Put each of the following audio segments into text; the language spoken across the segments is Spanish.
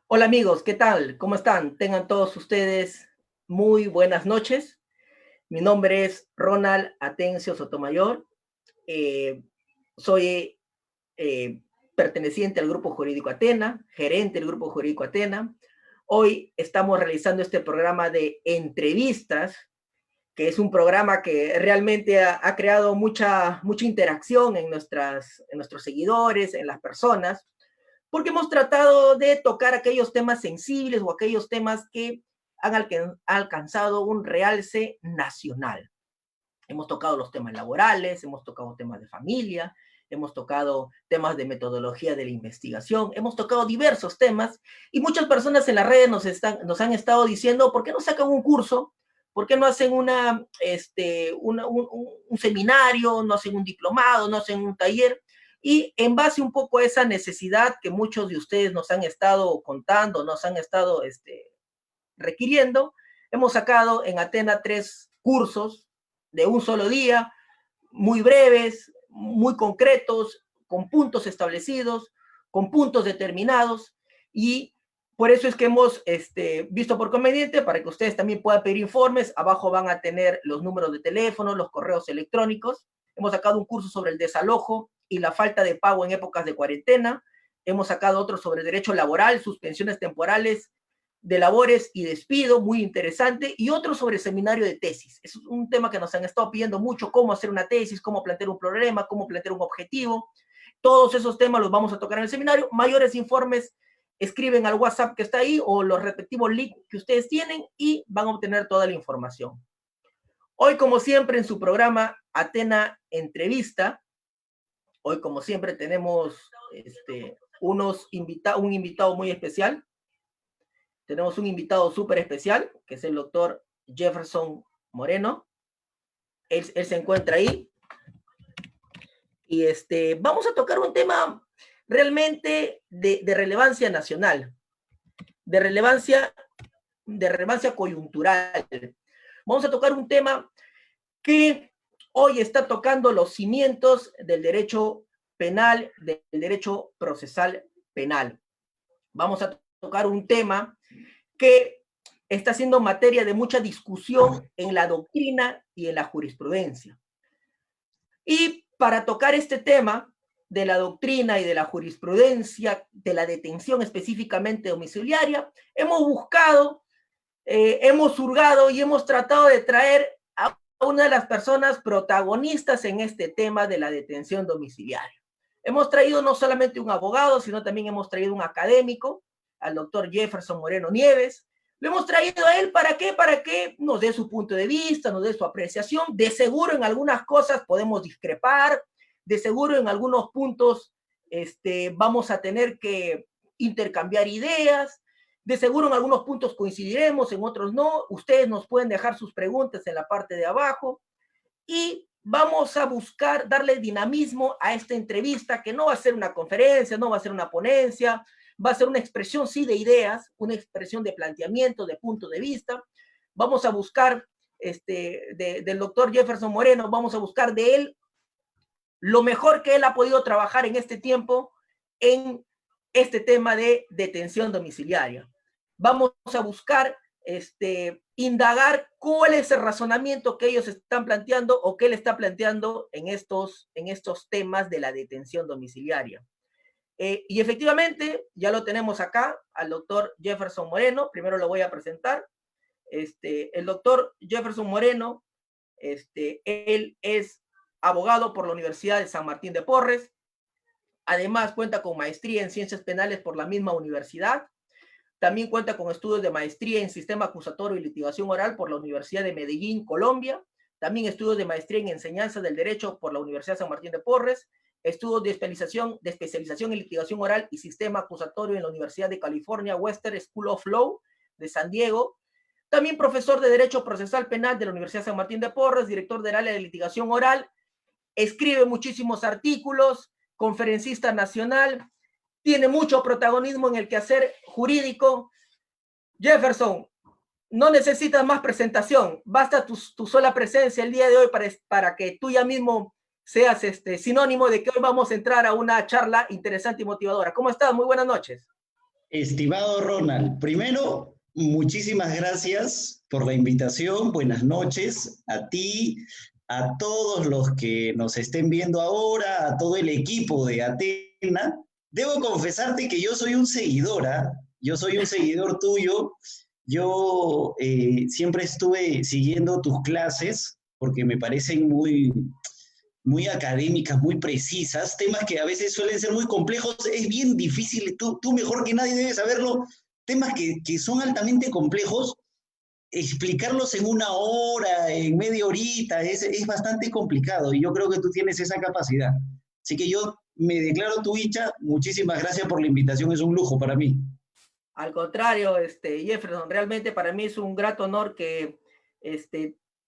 Hola amigos, ¿qué tal? ¿Cómo están? Tengan todos ustedes muy buenas noches. Mi nombre es Ronald Atencio Sotomayor. Eh, soy perteneciente al Grupo Jurídico Atena, gerente del Grupo Jurídico Atena. Hoy estamos realizando este programa de entrevistas, que es un programa que realmente ha creado mucha interacción en nuestros seguidores, en las personas, porque hemos tratado de tocar aquellos temas sensibles o aquellos temas que han alcanzado un realce nacional. Hemos tocado los temas laborales, hemos tocado temas de familia, hemos tocado temas de metodología de la investigación, hemos tocado diversos temas y muchas personas en las redes nos han estado diciendo, ¿por qué no sacan un curso? ¿Por qué no hacen un seminario, no hacen un diplomado, no hacen un taller? Y en base un poco a esa necesidad que muchos de ustedes nos han estado contando, nos han estado requiriendo, hemos sacado en Atena 3 cursos de un solo día, muy breves, muy concretos, con puntos establecidos, con puntos determinados, y por eso es que hemos visto por conveniente, para que ustedes también puedan pedir informes. Abajo van a tener los números de teléfono, los correos electrónicos. Hemos sacado un curso sobre el desalojo y la falta de pago en épocas de cuarentena. Hemos sacado otro sobre derecho laboral, suspensiones temporales de labores y despido, muy interesante, y otro sobre seminario de tesis. Es un tema que nos han estado pidiendo mucho, cómo hacer una tesis, cómo plantear un problema, cómo plantear un objetivo. Todos esos temas los vamos a tocar en el seminario. Mayores informes escriben al WhatsApp que está ahí o los respectivos links que ustedes tienen y van a obtener toda la información. Hoy, como siempre, en su programa Atena Entrevista, hoy, como siempre, tenemos un invitado muy especial. Tenemos un invitado súper especial, que es el doctor Jefferson Moreno. Él se encuentra ahí. Y vamos a tocar un tema realmente de relevancia nacional, de relevancia coyuntural. Vamos a tocar un tema que hoy está tocando los cimientos del derecho penal, del derecho procesal penal. Vamos a tocar un tema que está siendo materia de mucha discusión en la doctrina y en la jurisprudencia. Y para tocar este tema de la doctrina y de la jurisprudencia, de la detención específicamente domiciliaria, hemos buscado, hemos hurgado y hemos tratado de traer a una de las personas protagonistas en este tema de la detención domiciliaria. Hemos traído no solamente un abogado, sino también hemos traído un académico, al doctor Jefferson Moreno Nieves. Lo hemos traído a él, ¿para qué? Para que nos dé su punto de vista, nos dé su apreciación. De seguro en algunas cosas podemos discrepar, de seguro en algunos puntos vamos a tener que intercambiar ideas, de seguro en algunos puntos coincidiremos, en otros no. Ustedes nos pueden dejar sus preguntas en la parte de abajo y vamos a buscar darle dinamismo a esta entrevista, que no va a ser una conferencia, no va a ser una ponencia, va a ser una expresión, sí, de ideas, una expresión de planteamiento, de punto de vista. Vamos a buscar del doctor Jefferson Moreno, vamos a buscar de él lo mejor que él ha podido trabajar en este tiempo en este tema de detención domiciliaria. Vamos a buscar indagar cuál es el razonamiento que ellos están planteando o que él está planteando en estos temas de la detención domiciliaria. Y efectivamente, ya lo tenemos acá, al doctor Jefferson Moreno. Primero lo voy a presentar. El doctor Jefferson Moreno, él es abogado por la Universidad de San Martín de Porres. Además, cuenta con maestría en ciencias penales por la misma universidad. También cuenta con estudios de maestría en sistema acusatorio y litigación oral por la Universidad de Medellín, Colombia. También estudios de maestría en enseñanza del derecho por la Universidad de San Martín de Porres. Estudios de especialización en litigación oral y sistema acusatorio en la Universidad de California Western School of Law de San Diego. También profesor de Derecho Procesal Penal de la Universidad de San Martín de Porres, director del área de litigación oral. Escribe muchísimos artículos, conferencista nacional, tiene mucho protagonismo en el quehacer jurídico. Jefferson, no necesitas más presentación, basta tu sola presencia el día de hoy para que tú ya mismo seas sinónimo de que hoy vamos a entrar a una charla interesante y motivadora. ¿Cómo estás? Muy buenas noches. Estimado Ronald, primero, muchísimas gracias por la invitación. Buenas noches a ti, a todos los que nos estén viendo ahora, a todo el equipo de Atena. Debo confesarte que yo soy un seguidor, ¿ah? Yo soy un seguidor tuyo. Yo siempre estuve siguiendo tus clases porque me parecen muy académicas, muy precisas, temas que a veces suelen ser muy complejos, es bien difícil, tú mejor que nadie debes saberlo, temas que son altamente complejos, explicarlos en una hora, en media horita, es bastante complicado y yo creo que tú tienes esa capacidad. Así que yo me declaro tu hincha, muchísimas gracias por la invitación, es un lujo para mí. Al contrario, Jefferson, realmente para mí es un grato honor que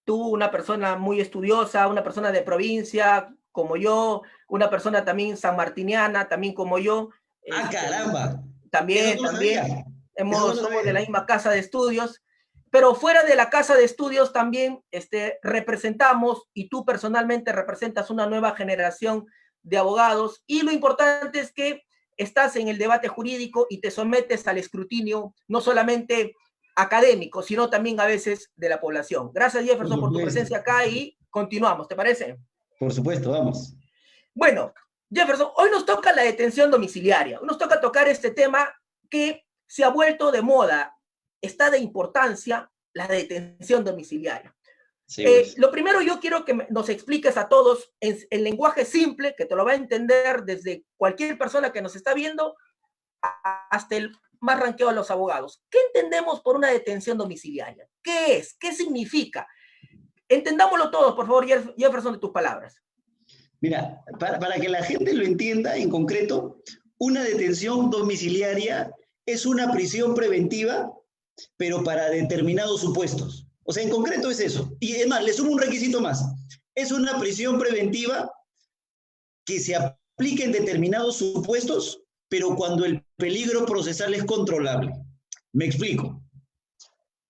tú, una persona muy estudiosa, una persona de provincia como yo, una persona también sanmartiniana, también como yo, Ah, este, caramba, eso también, no lo sabía, también, eso no lo somos de sabía. la misma casa de estudios, pero fuera de la casa de estudios también representamos, y tú personalmente representas una nueva generación de abogados, y lo importante es que estás en el debate jurídico y te sometes al escrutinio, no solamente académico, sino también a veces de la población. Gracias, Por Jefferson, por tu supuesto, presencia acá y continuamos, ¿te parece? por supuesto, vamos. Bueno, Jefferson, hoy nos toca la detención domiciliaria. Hoy nos toca tocar este tema que se ha vuelto de moda. Está de importancia la detención domiciliaria. Sí, pues. Lo primero yo quiero que nos expliques a todos en lenguaje simple, que te lo va a entender desde cualquier persona que nos está viendo hasta el más ranqueo de los abogados. ¿Qué entendemos por una detención domiciliaria? ¿Qué es? ¿Qué significa? Entendámoslo todos, por favor, Jefferson, de tus palabras. Mira, para que la gente lo entienda en concreto, una detención domiciliaria es una prisión preventiva, pero para determinados supuestos. O sea, en concreto es eso. Y además, le sumo un requisito más. Es una prisión preventiva que se aplica en determinados supuestos, pero cuando el peligro procesal es controlable. Me explico.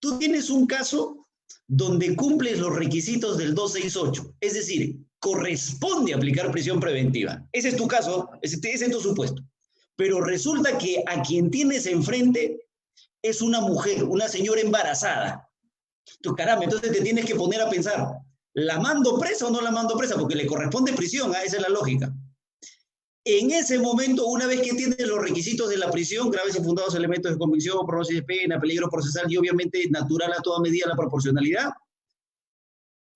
Tú tienes un caso donde cumples los requisitos del 268, es decir, corresponde aplicar prisión preventiva. Ese es tu caso, ese es tu supuesto. Pero resulta que a quien tienes enfrente es una mujer, una señora embarazada. Tú, caramba, entonces te tienes que poner a pensar, ¿la mando presa o no la mando presa? Porque le corresponde prisión, esa es la lógica. En ese momento, una vez que tienes los requisitos de la prisión, graves y fundados elementos de convicción, probación de pena, peligro procesal y obviamente natural a toda medida la proporcionalidad,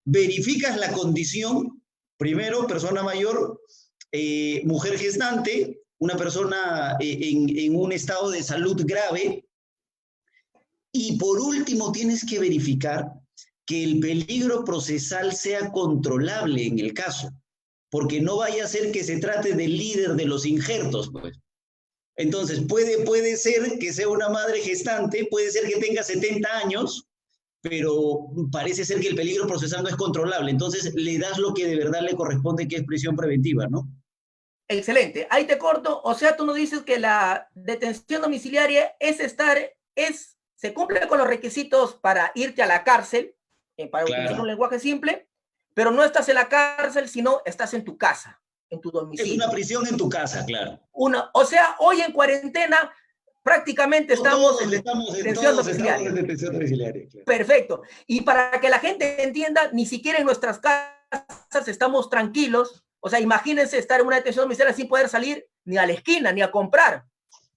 verificas la condición, primero, persona mayor, mujer gestante, una persona en un estado de salud grave, y por último tienes que verificar que el peligro procesal sea controlable en el caso, porque no vaya a ser que se trate del líder de los injertos, pues. Entonces, puede ser que sea una madre gestante, puede ser que tenga 70 años, pero parece ser que el peligro procesal no es controlable. Entonces, le das lo que de verdad le corresponde, que es prisión preventiva, ¿no? Excelente. Ahí te corto. O sea, tú nos dices que la detención domiciliaria se cumple con los requisitos para irte a la cárcel, para utilizar un Claro. lenguaje simple, pero no estás en la cárcel, sino estás en tu casa, en tu Es una domicilio. prisión en tu casa, claro. O sea, hoy en cuarentena prácticamente estamos en detención Todos estamos en domiciliaria. detención domiciliaria, claro. Perfecto. Y para que la gente entienda, ni siquiera en nuestras casas estamos tranquilos. O sea, imagínense estar en una detención domiciliaria sin poder salir ni a la esquina, ni a comprar.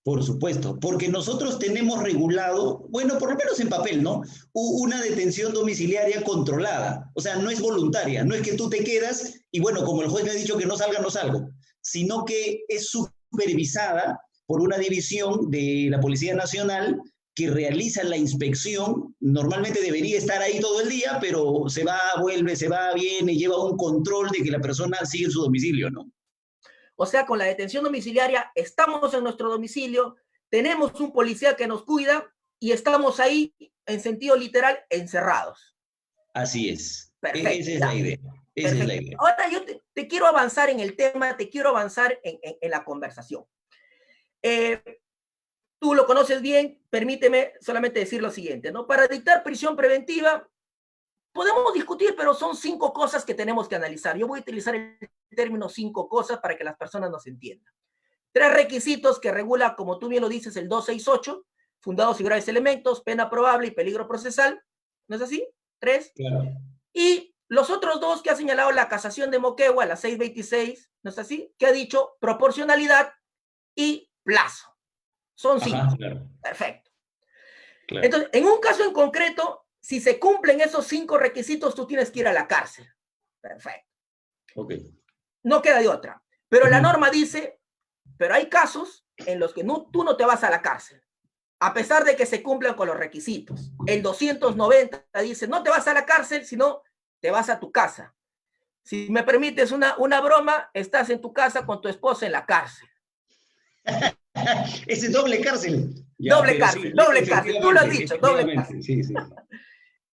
Por supuesto, porque nosotros tenemos regulado, bueno, por lo menos en papel, ¿no? Una detención domiciliaria controlada. O sea, no es voluntaria, no es que tú te quedas y bueno, como el juez me ha dicho que no salga, no salgo, sino que es supervisada por una división de la Policía Nacional que realiza la inspección. Normalmente debería estar ahí todo el día, pero se va, vuelve, se va, viene, lleva un control de que la persona sigue en su domicilio, ¿no? O sea, con la detención domiciliaria estamos en nuestro domicilio, tenemos un policía que nos cuida y estamos ahí, en sentido literal, encerrados. Así es. Perfecto, Esa es la ya. idea. Esa es la Perfecto. idea. Ahora yo te quiero avanzar en el tema, te quiero avanzar en la conversación. Eh, tú lo conoces bien, permíteme solamente decir lo siguiente, ¿no? Para dictar prisión preventiva, podemos discutir, pero son 5 cosas que tenemos que analizar. Yo voy a utilizar el término 5 cosas para que las personas nos entiendan. 3 requisitos que regula, como tú bien lo dices, el 268, fundados y graves elementos, pena probable y peligro procesal. ¿No es así? 3. Claro. Y los otros 2 que ha señalado la casación de Moquegua, la 626, ¿no es así? Que ha dicho proporcionalidad y plazo. Son 5. Claro. Perfecto. Claro. Entonces, en un caso en concreto, si se cumplen esos 5 requisitos, tú tienes que ir a la cárcel. Perfecto. Ok. No queda de otra. Pero la norma dice, pero hay casos en los que tú no te vas a la cárcel, a pesar de que se cumplan con los requisitos. El 290 dice, no te vas a la cárcel, sino te vas a tu casa. Si me permites una broma, estás en tu casa con tu esposa en la cárcel. Ese es doble cárcel. Ya, doble cárcel, sí, doble cárcel. Tú lo has dicho, doble cárcel. Sí.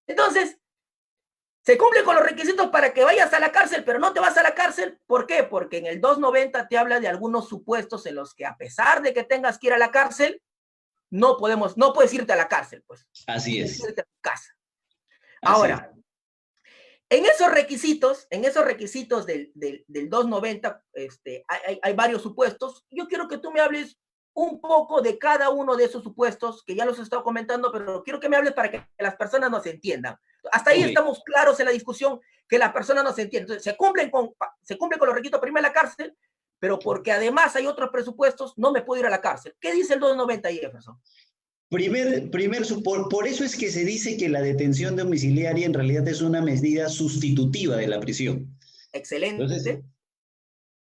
Entonces, se cumple con los requisitos para que vayas a la cárcel, pero no te vas a la cárcel. ¿Por qué? Porque en el 290 te habla de algunos supuestos en los que, a pesar de que tengas que ir a la cárcel, no puedes irte a la cárcel, pues. Así es. Irte a tu casa. Ahora, en esos requisitos del 290, hay varios supuestos. Yo quiero que tú me hables un poco de cada uno de esos supuestos, que ya los he estado comentando, pero quiero que me hables para que las personas nos entiendan. Hasta ahí estamos claros en la discusión, que las personas nos entienden. Entonces, se cumple con los requisitos para irme a la cárcel, pero porque además hay otros presupuestos, no me puedo ir a la cárcel. ¿Qué dice el 290 ahí, Jefferson? Por eso es que se dice que la detención domiciliaria en realidad es una medida sustitutiva de la prisión. Excelente.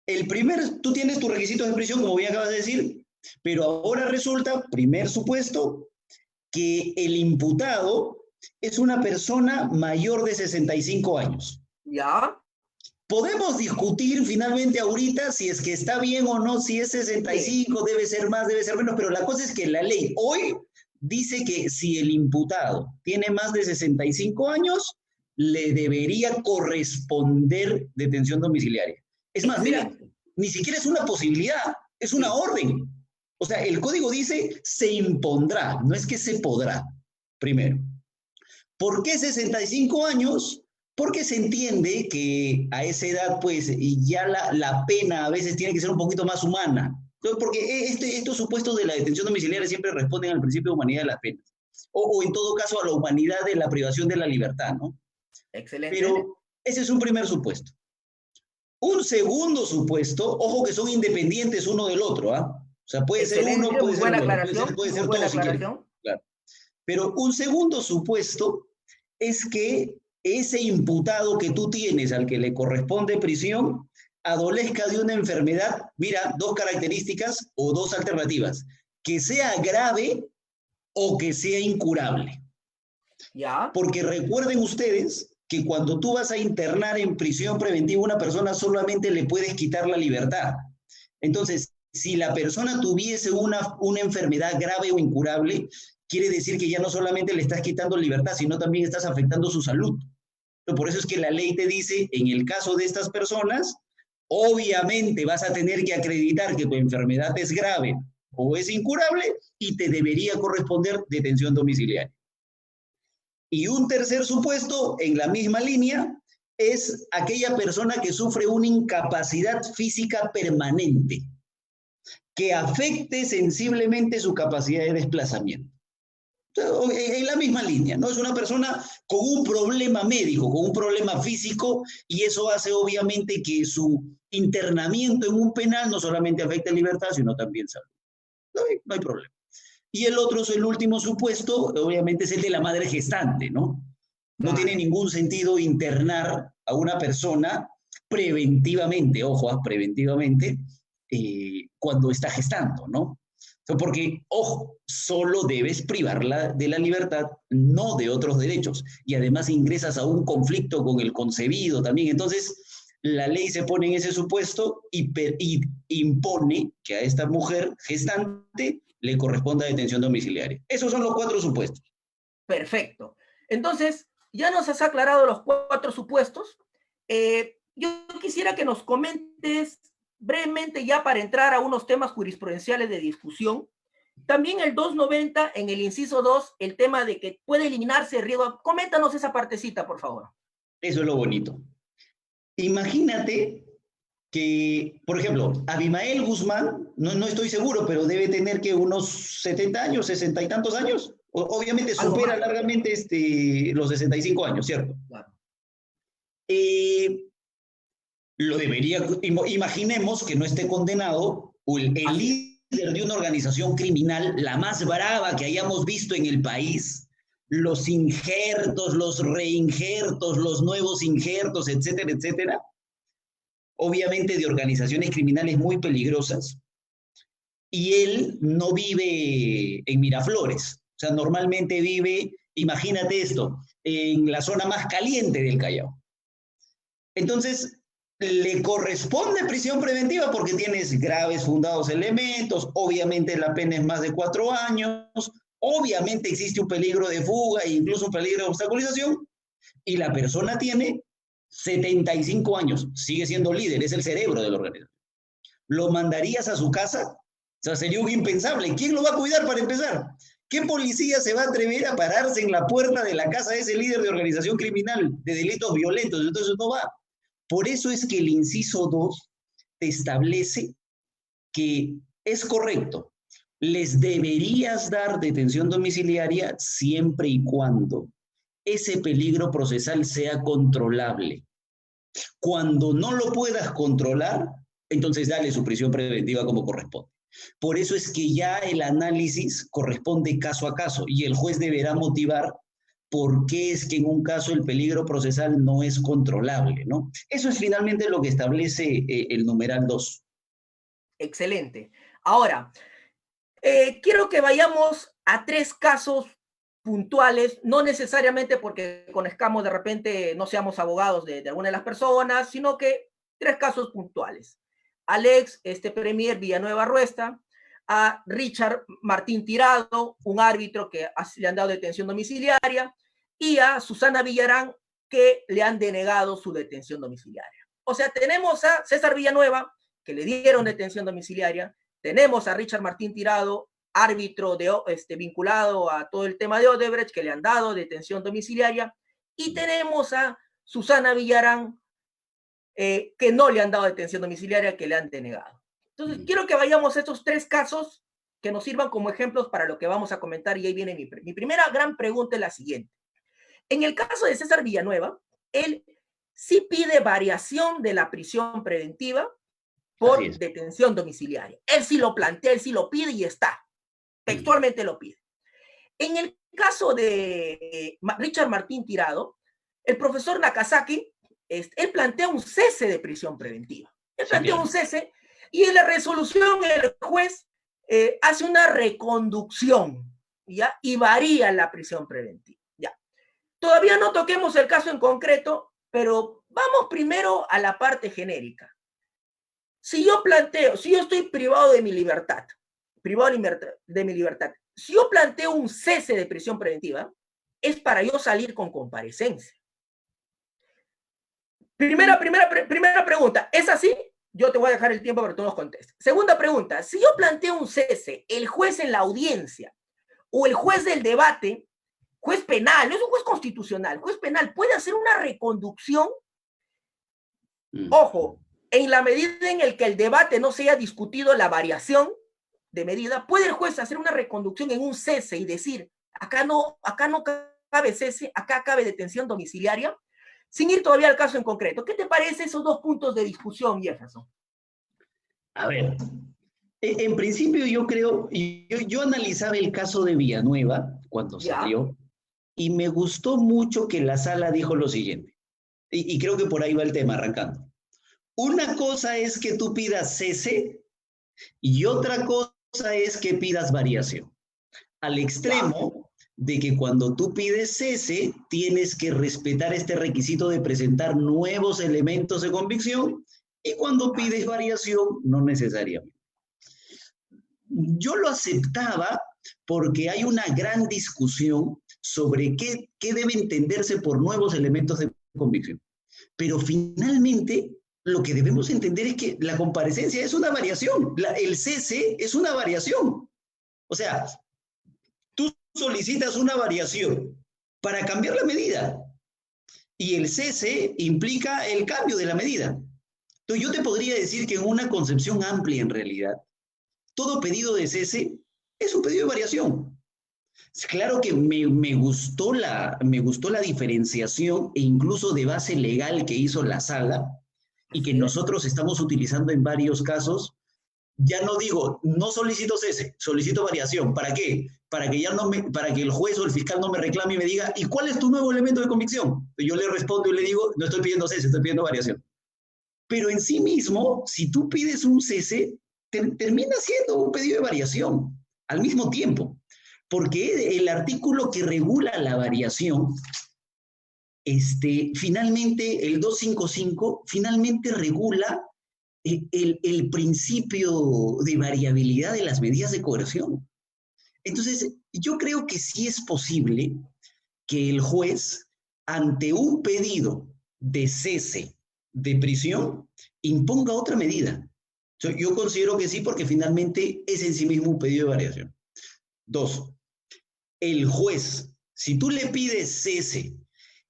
Entonces, tú tienes tus requisitos de prisión, como bien acabas de decir, pero ahora resulta, primer supuesto, que el imputado es una persona mayor de 65 años. ¿Ya? Podemos discutir finalmente ahorita si es que está bien o no, si es 65, debe ser más, debe ser menos, pero la cosa es que la ley hoy dice que si el imputado tiene más de 65 años, le debería corresponder detención domiciliaria. Es más, mira, ni siquiera es una posibilidad, es una orden. O sea, el código dice se impondrá, no es que se podrá. Primero. ¿Por qué 65 años? Porque se entiende que a esa edad, pues, ya la pena a veces tiene que ser un poquito más humana. Porque estos supuestos de la detención domiciliaria siempre responden al principio de humanidad de las penas. O en todo caso a la humanidad de la privación de la libertad, ¿no? Excelente. Pero ese es un primer supuesto. Un segundo supuesto, ojo que son independientes uno del otro, ¿ah? O sea, puede ser uno, puede ser otro, puede ser todo si quieren. Claro. Pero un segundo supuesto es que ese imputado que tú tienes al que le corresponde prisión adolezca de una enfermedad, mira, 2 características o 2 alternativas, que sea grave o que sea incurable. ¿Ya? Porque recuerden ustedes que cuando tú vas a internar en prisión preventiva a una persona solamente le puedes quitar la libertad. Entonces, si la persona tuviese una enfermedad grave o incurable, quiere decir que ya no solamente le estás quitando libertad, sino también estás afectando su salud. Por eso es que la ley te dice, en el caso de estas personas, obviamente vas a tener que acreditar que tu enfermedad es grave o es incurable y te debería corresponder detención domiciliaria. Y un tercer supuesto, en la misma línea, es aquella persona que sufre una incapacidad física permanente, que afecte sensiblemente su capacidad de desplazamiento. En la misma línea, ¿no? Es una persona con un problema médico, con un problema físico, y eso hace obviamente que su internamiento en un penal no solamente afecte libertad, sino también salud. No hay problema. Y el último supuesto, obviamente, es el de la madre gestante, ¿no? No tiene ningún sentido internar a una persona preventivamente, ojo, preventivamente, cuando está gestando, ¿no? Porque, ojo, solo debes privarla de la libertad, no de otros derechos. Y además ingresas a un conflicto con el concebido también. Entonces, la ley se pone en ese supuesto y impone que a esta mujer gestante le corresponda detención domiciliaria. Esos son los 4 supuestos. Perfecto. Entonces, ya nos has aclarado los 4 supuestos. Yo quisiera que nos comentes brevemente, ya para entrar a unos temas jurisprudenciales de discusión, También el 290, en el inciso 2, el tema de que puede eliminarse el riesgo. Coméntanos esa partecita, por favor. Eso es lo bonito. Imagínate que, por ejemplo, Abimael Guzmán, no estoy seguro, pero debe tener que unos 70 años, 60 y tantos años. Obviamente supera largamente los 65 años, ¿cierto? Claro. Lo debería, imaginemos que no esté condenado el líder de una organización criminal, la más brava que hayamos visto en el país, los injertos, los reinjertos, los nuevos injertos, etcétera, etcétera, obviamente de organizaciones criminales muy peligrosas, y él no vive en Miraflores, o sea, normalmente vive, imagínate esto, en la zona más caliente del Callao. Entonces, le corresponde prisión preventiva porque tienes graves fundados elementos, obviamente la pena es más de 4 años, obviamente existe un peligro de fuga e incluso un peligro de obstaculización, y la persona tiene 75 años, sigue siendo líder, es el cerebro de la organización. ¿Lo mandarías a su casa? O sea, sería un impensable. ¿Quién lo va a cuidar para empezar? ¿Qué policía se va a atrever a pararse en la puerta de la casa de ese líder de organización criminal de delitos violentos? Entonces no va. Por eso es que el inciso 2 te establece que es correcto. Les deberías dar detención domiciliaria siempre y cuando ese peligro procesal sea controlable. Cuando no lo puedas controlar, entonces dale su prisión preventiva como corresponde. Por eso es que ya el análisis corresponde caso a caso y el juez deberá motivar por qué es que en un caso el peligro procesal no es controlable, ¿no? Eso es finalmente lo que establece el numeral 2. Excelente. Ahora, quiero que vayamos a 3 casos puntuales, no necesariamente porque conozcamos de repente, no seamos abogados de alguna de las personas, sino que 3 casos puntuales. Al ex premier Villanueva Ruesta, a Richard Martín Tirado, un árbitro que le han dado detención domiciliaria, y a Susana Villarán, que le han denegado su detención domiciliaria. O sea, tenemos a César Villanueva, que le dieron detención domiciliaria, tenemos a Richard Martín Tirado, árbitro vinculado a todo el tema de Odebrecht, que le han dado detención domiciliaria, y tenemos a Susana Villarán, que no le han dado detención domiciliaria, que le han denegado. Entonces, quiero que vayamos a estos 3 casos que nos sirvan como ejemplos para lo que vamos a comentar, y ahí viene mi primera gran pregunta, es la siguiente. En el caso de César Villanueva, él sí pide variación de la prisión preventiva por detención domiciliaria. Él sí lo plantea, él sí lo pide y está. Textualmente lo pide. En el caso de Richard Martín Tirado, el profesor Nakazaki, él plantea un cese de prisión preventiva. Él plantea un cese y en la resolución el juez hace una reconducción, ¿ya? Y varía la prisión preventiva. ¿Ya? Todavía no toquemos el caso en concreto, pero vamos primero a la parte genérica. Si yo estoy privado de mi libertad, si yo planteo un cese de prisión preventiva, es para yo salir con comparecencia. Primera pregunta, ¿es así? Yo te voy a dejar el tiempo para que tú nos contestes. Segunda pregunta, si yo planteo un cese, el juez en la audiencia o el juez del debate, juez penal, no es un juez constitucional, juez penal, ¿puede hacer una reconducción? Ojo, en la medida en el que el debate no se haya discutido la variación de medida, puede el juez hacer una reconducción en un cese y decir, acá no cabe cese, acá cabe detención domiciliaria, sin ir todavía al caso en concreto. ¿Qué te parece esos 2 puntos de discusión, Jefferson? A ver, en principio yo creo, yo analizaba el caso de Villanueva cuando salió y me gustó mucho que la sala dijo lo siguiente, y creo que por ahí va el tema arrancando. Una cosa es que tú pidas cese y otra cosa es que pidas variación. Al extremo de que cuando tú pides cese, tienes que respetar este requisito de presentar nuevos elementos de convicción y cuando pides variación, no necesariamente. Yo lo aceptaba porque hay una gran discusión sobre qué debe entenderse por nuevos elementos de convicción. Pero finalmente, lo que debemos entender es que la comparecencia es una variación, el cese es una variación. O sea, tú solicitas una variación para cambiar la medida y el cese implica el cambio de la medida. Entonces yo te podría decir que en una concepción amplia en realidad, todo pedido de cese es un pedido de variación. Claro que me gustó la diferenciación e incluso de base legal que hizo la sala y que Así es. nosotros estamos utilizando en varios casos. Ya no digo, no solicito cese, solicito variación. ¿Para qué? Para que el juez o el fiscal no me reclame y me diga, ¿y cuál es tu nuevo elemento de convicción? Yo le respondo y le digo, no estoy pidiendo cese, estoy pidiendo variación. Pero en sí mismo, si tú pides un cese, termina siendo un pedido de variación al mismo tiempo, porque el artículo que regula la variación, finalmente, el 255, finalmente regula el principio de variabilidad de las medidas de coerción. Entonces, yo creo que sí es posible que el juez, ante un pedido de cese de prisión, imponga otra medida. Yo considero que sí, porque finalmente es en sí mismo un pedido de variación. 2, el juez, si tú le pides cese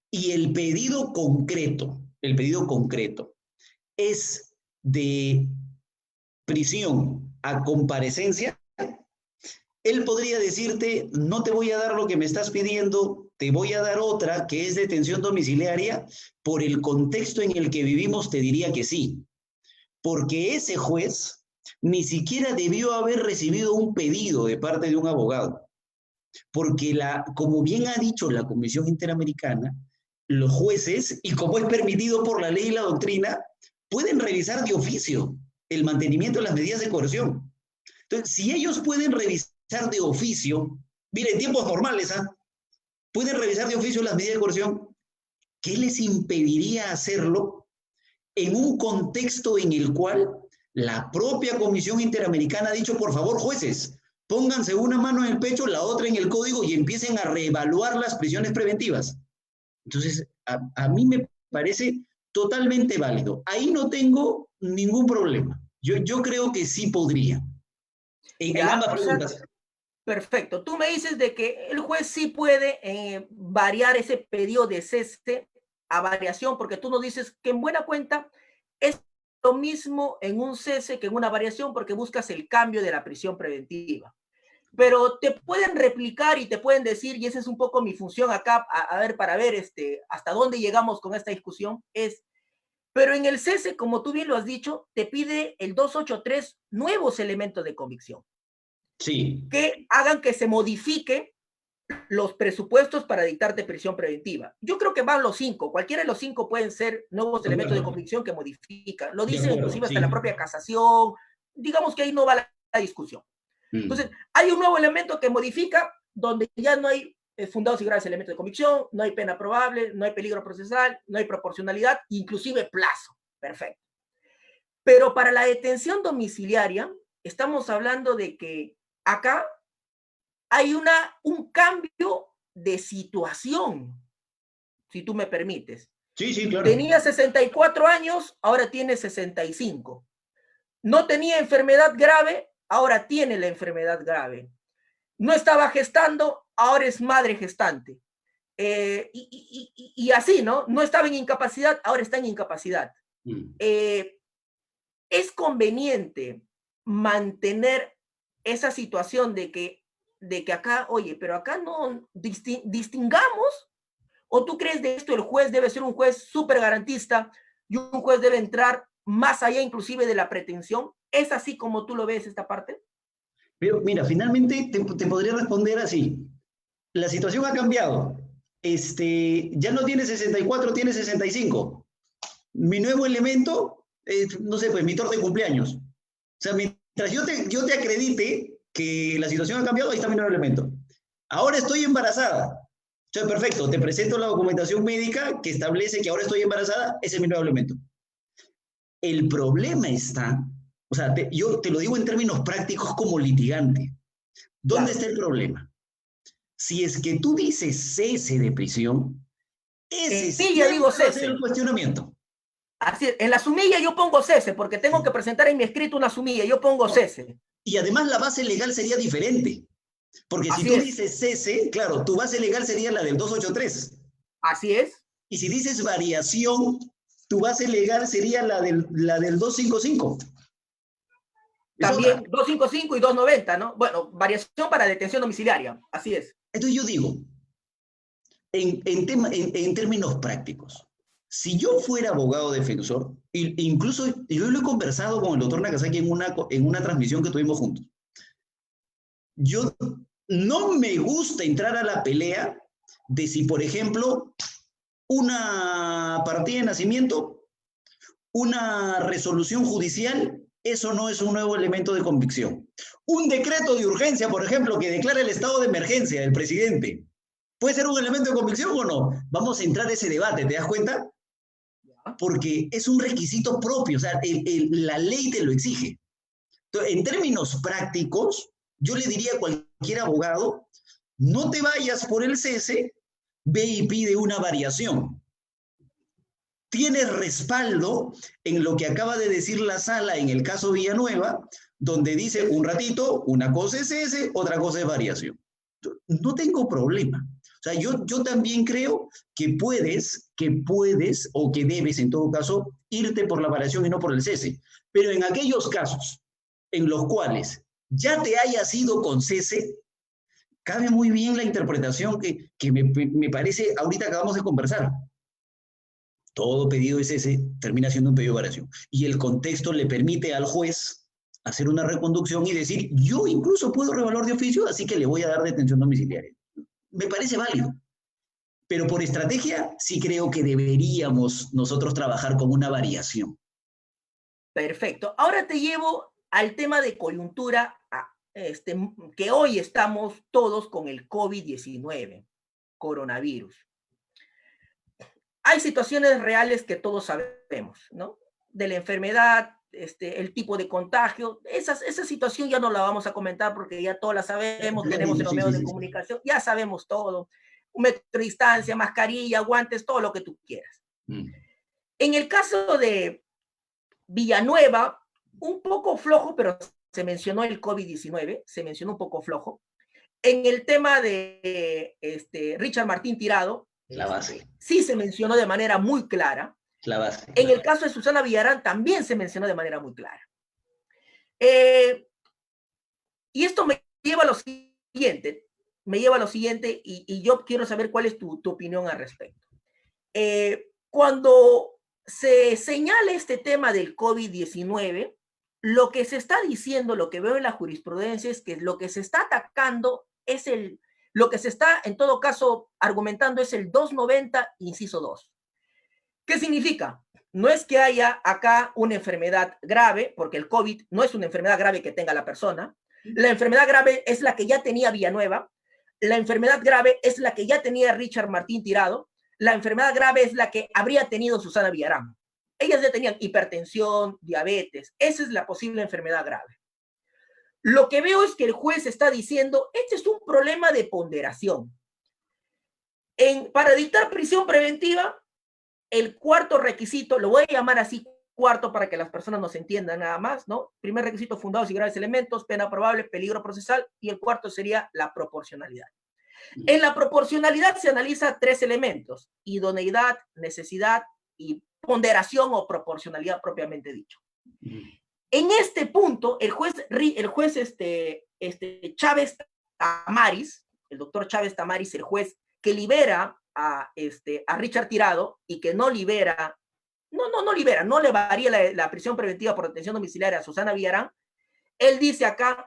y el pedido concreto es de prisión a comparecencia, él podría decirte, no te voy a dar lo que me estás pidiendo, te voy a dar otra que es detención domiciliaria. Por el contexto en el que vivimos te diría que sí, porque ese juez ni siquiera debió haber recibido un pedido de parte de un abogado, porque como bien ha dicho la Comisión Interamericana, los jueces, y como es permitido por la ley y la doctrina, pueden revisar de oficio el mantenimiento de las medidas de coerción. Entonces, si ellos pueden revisar de oficio, mire, en tiempos normales, pueden revisar de oficio las medidas de coerción, ¿qué les impediría hacerlo en un contexto en el cual la propia Comisión Interamericana ha dicho, por favor, jueces, pónganse una mano en el pecho, la otra en el código y empiecen a reevaluar las prisiones preventivas? Entonces, a mí me parece totalmente válido. Ahí no tengo ningún problema. Yo creo que sí podría. En Ya, ambas o sea, preguntas. perfecto. Tú me dices de que el juez sí puede variar ese pedido de cese a variación, porque tú nos dices que en buena cuenta es lo mismo en un cese que en una variación, porque buscas el cambio de la prisión preventiva. Pero te pueden replicar y te pueden decir, y esa es un poco mi función acá, a ver, para ver hasta dónde llegamos con esta discusión, pero en el cese, como tú bien lo has dicho, te pide el 283 nuevos elementos de convicción Sí. que hagan que se modifique los presupuestos para dictarte prisión preventiva. Yo creo que van los 5, cualquiera de los 5 pueden ser nuevos De elementos de acuerdo. convicción que modifican. Lo De dice acuerdo, inclusive hasta la sí. propia casación. Digamos que ahí no va la discusión. Entonces, Mm. hay un nuevo elemento que modifica donde ya no hay fundados y graves elementos de convicción, no hay pena probable, no hay peligro procesal, no hay proporcionalidad, inclusive plazo. Perfecto. Pero para la detención domiciliaria, estamos hablando de que acá hay un cambio de situación, si tú me permites. Sí, sí, claro. Tenía 64 años, ahora tiene 65. No tenía enfermedad grave, ahora tiene la enfermedad grave. No estaba gestando, ahora es madre gestante. Y así, ¿no? No estaba en incapacidad, ahora está en incapacidad. Mm. Es conveniente mantener esa situación de que acá, oye, pero acá no distingamos, o tú crees de esto el juez debe ser un juez súper garantista y un juez debe entrar más allá inclusive de la pretensión. ¿Es así como tú lo ves esta parte? Pero mira, finalmente te podría responder así. La situación ha cambiado. Ya no tiene 64, tiene 65. Mi nuevo elemento, no sé, pues mi torta de cumpleaños. O sea, mientras yo te acredite que la situación ha cambiado, ahí está mi nuevo elemento. Ahora estoy embarazada. O sea, perfecto, te presento la documentación médica que establece que ahora estoy embarazada, ese es mi nuevo elemento. El problema está, o sea, yo te lo digo en términos prácticos como litigante. ¿Dónde Claro. está el problema? Si es que tú dices cese de prisión, ese En mí ya digo siempre va a ser el cese. cuestionamiento. Así, en la sumilla yo pongo cese, porque tengo que presentar en mi escrito una sumilla, yo pongo No. cese. Y además la base legal sería diferente. Porque si Así tú es, dices cese, claro, tu base legal sería la del 283. así es. Y si dices variación, tu base legal sería la del 255. Es También otra. 255 y 290, ¿no? Bueno, variación para detención domiciliaria, así es. Entonces yo digo, en términos prácticos, si yo fuera abogado defensor, incluso yo lo he conversado con el doctor Nakazaki en una transmisión que tuvimos juntos, yo no me gusta entrar a la pelea de si, por ejemplo, una partida de nacimiento, una resolución judicial, eso no es un nuevo elemento de convicción. Un decreto de urgencia, por ejemplo, que declara el estado de emergencia del presidente, ¿puede ser un elemento de convicción o no? Vamos a entrar a ese debate, ¿te das cuenta? Porque es un requisito propio, o sea, la ley te lo exige. Entonces, en términos prácticos, yo le diría a cualquier abogado, no te vayas por el cese, ve y pide una variación. Tienes respaldo en lo que acaba de decir la sala en el caso Villanueva, donde dice un ratito, una cosa es cese, otra cosa es variación. No tengo problema. O sea, yo también creo que puedes, o que debes, en todo caso, irte por la variación y no por el cese. Pero en aquellos casos en los cuales ya te hayas ido con cese, cabe muy bien la interpretación que me parece, ahorita acabamos de conversar. Todo pedido de cese termina siendo un pedido de variación. Y el contexto le permite al juez hacer una reconducción y decir, yo incluso puedo revalor de oficio, así que le voy a dar detención domiciliaria. Me parece válido. Pero por estrategia sí creo que deberíamos nosotros trabajar con una variación. Perfecto. Ahora te llevo al tema de coyuntura, que hoy estamos todos con el COVID-19, coronavirus. Hay situaciones reales que todos sabemos, ¿no? De la enfermedad, el tipo de contagio, esa situación ya no la vamos a comentar porque ya todos la sabemos, tenemos en los medios de comunicación, ya sabemos todo, un metro de distancia, mascarilla, guantes, todo lo que tú quieras. En el caso de Villanueva, un poco flojo, pero se mencionó el COVID-19, se mencionó un poco flojo. En el tema de Richard Martín Tirado, La base. Sí se mencionó de manera muy clara. La base. En el caso de Susana Villarán también se mencionó de manera muy clara. Y esto me lleva a lo siguiente, y yo quiero saber cuál es tu opinión al respecto. Cuando se señala este tema del COVID-19, lo que se está diciendo, lo que veo en la jurisprudencia es que lo que se está atacando es lo que se está, en todo caso, argumentando es el 290, inciso 2. ¿Qué significa? No es que haya acá una enfermedad grave, porque el COVID no es una enfermedad grave que tenga la persona. La enfermedad grave es la que ya tenía Villanueva. La enfermedad grave es la que ya tenía Richard Martín Tirado. La enfermedad grave es la que habría tenido Susana Villarán. Ellas ya tenían hipertensión, diabetes. Esa es la posible enfermedad grave. Lo que veo es que el juez está diciendo, este es un problema de ponderación. Para dictar prisión preventiva, el cuarto requisito, lo voy a llamar así cuarto para que las personas nos entiendan nada más, ¿no? Primer requisito, fundados y graves elementos, pena probable, peligro procesal, y el cuarto sería la proporcionalidad. En la proporcionalidad se analiza 3 elementos, idoneidad, necesidad y ponderación o proporcionalidad propiamente dicho. En este punto, el juez Chávez Tamaris, el doctor Chávez Tamaris, el juez que libera a Richard Tirado y que no libera, no le varía la prisión preventiva por detención domiciliaria a Susana Villarán, él dice acá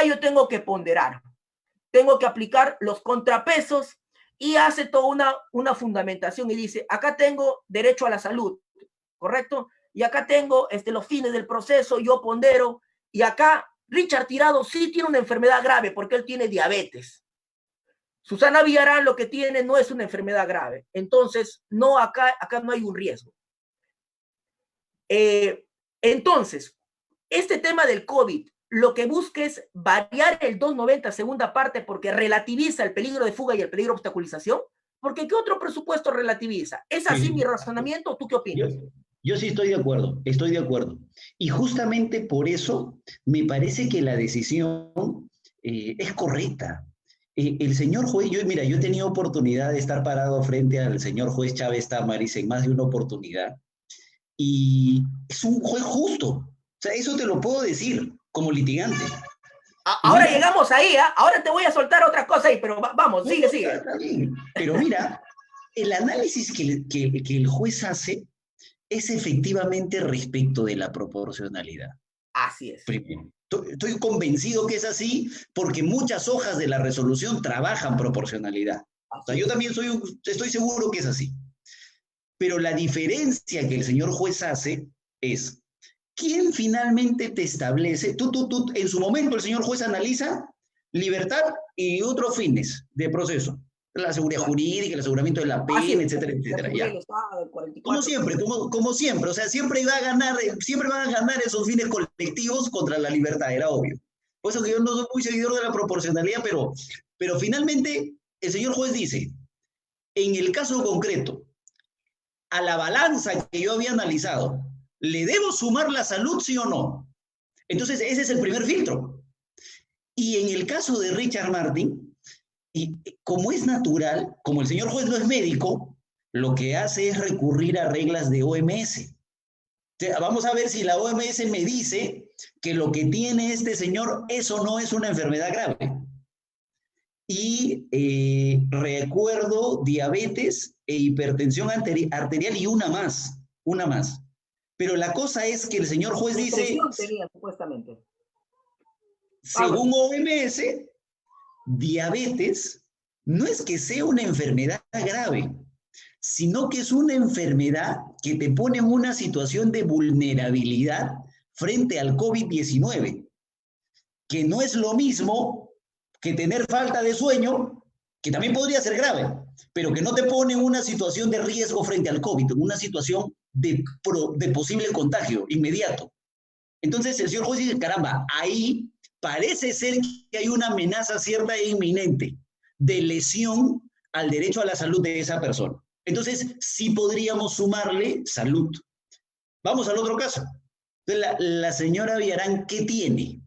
yo tengo que ponderar, tengo que aplicar los contrapesos y hace toda una fundamentación y dice, acá tengo derecho a la salud, ¿correcto? Y acá tengo los fines del proceso, yo pondero, y acá Richard Tirado sí tiene una enfermedad grave porque él tiene diabetes. Susana Villarán lo que tiene no es una enfermedad grave. Entonces, no, acá no hay un riesgo. Entonces, este tema del COVID, lo que busca es variar el 290 segunda parte porque relativiza el peligro de fuga y el peligro de obstaculización. Porque ¿qué otro presupuesto relativiza? ¿Es así mi razonamiento? ¿Tú qué opinas? Yo sí estoy de acuerdo. Y justamente por eso me parece que la decisión es correcta. El señor juez, mira, yo he tenido oportunidad de estar parado frente al señor juez Chávez Tamaris en más de una oportunidad, y es un juez justo. O sea, eso te lo puedo decir como litigante. Y Ahora mira, llegamos ahí, ¿eh? Ahora te voy a soltar otra cosa ahí, pero vamos, sigue, sigue. está bien. Pero mira, el análisis que el juez hace es efectivamente respecto de la proporcionalidad. Así es. Primero, estoy convencido que es así porque muchas hojas de la resolución trabajan proporcionalidad. O sea, yo también estoy seguro que es así. Pero la diferencia que el señor juez hace es, ¿quién finalmente te establece? En su momento el señor juez analiza libertad y otros fines de proceso. La seguridad jurídica, el aseguramiento de la pena, etcétera, etcétera. Ya. Como siempre, como siempre, o sea, siempre van a ganar esos fines colectivos contra la libertad, era obvio. Por eso que yo no soy muy seguidor de la proporcionalidad, pero finalmente el señor juez dice, en el caso concreto, a la balanza que yo había analizado, ¿le debo sumar la salud, sí o no? Entonces, ese es el primer filtro. Y en el caso de Richard Martin, y como es natural, como el señor juez no es médico, lo que hace es recurrir a reglas de OMS. Vamos a ver si la OMS me dice que lo que tiene este señor, eso no es una enfermedad grave. Y recuerdo diabetes e hipertensión arterial y una más. Pero la cosa es que el señor juez dice, tenía, supuestamente. según OMS, diabetes no es que sea una enfermedad grave, sino que es una enfermedad que te pone en una situación de vulnerabilidad frente al COVID-19, que no es lo mismo que tener falta de sueño, que también podría ser grave, pero que no te pone en una situación de riesgo frente al COVID, una situación de posible contagio inmediato. Entonces el señor juez dice, caramba, ahí parece ser que hay una amenaza cierta e inminente de lesión al derecho a la salud de esa persona. Entonces sí podríamos sumarle salud. Vamos al otro caso. Entonces, la señora Villarán, ¿qué tiene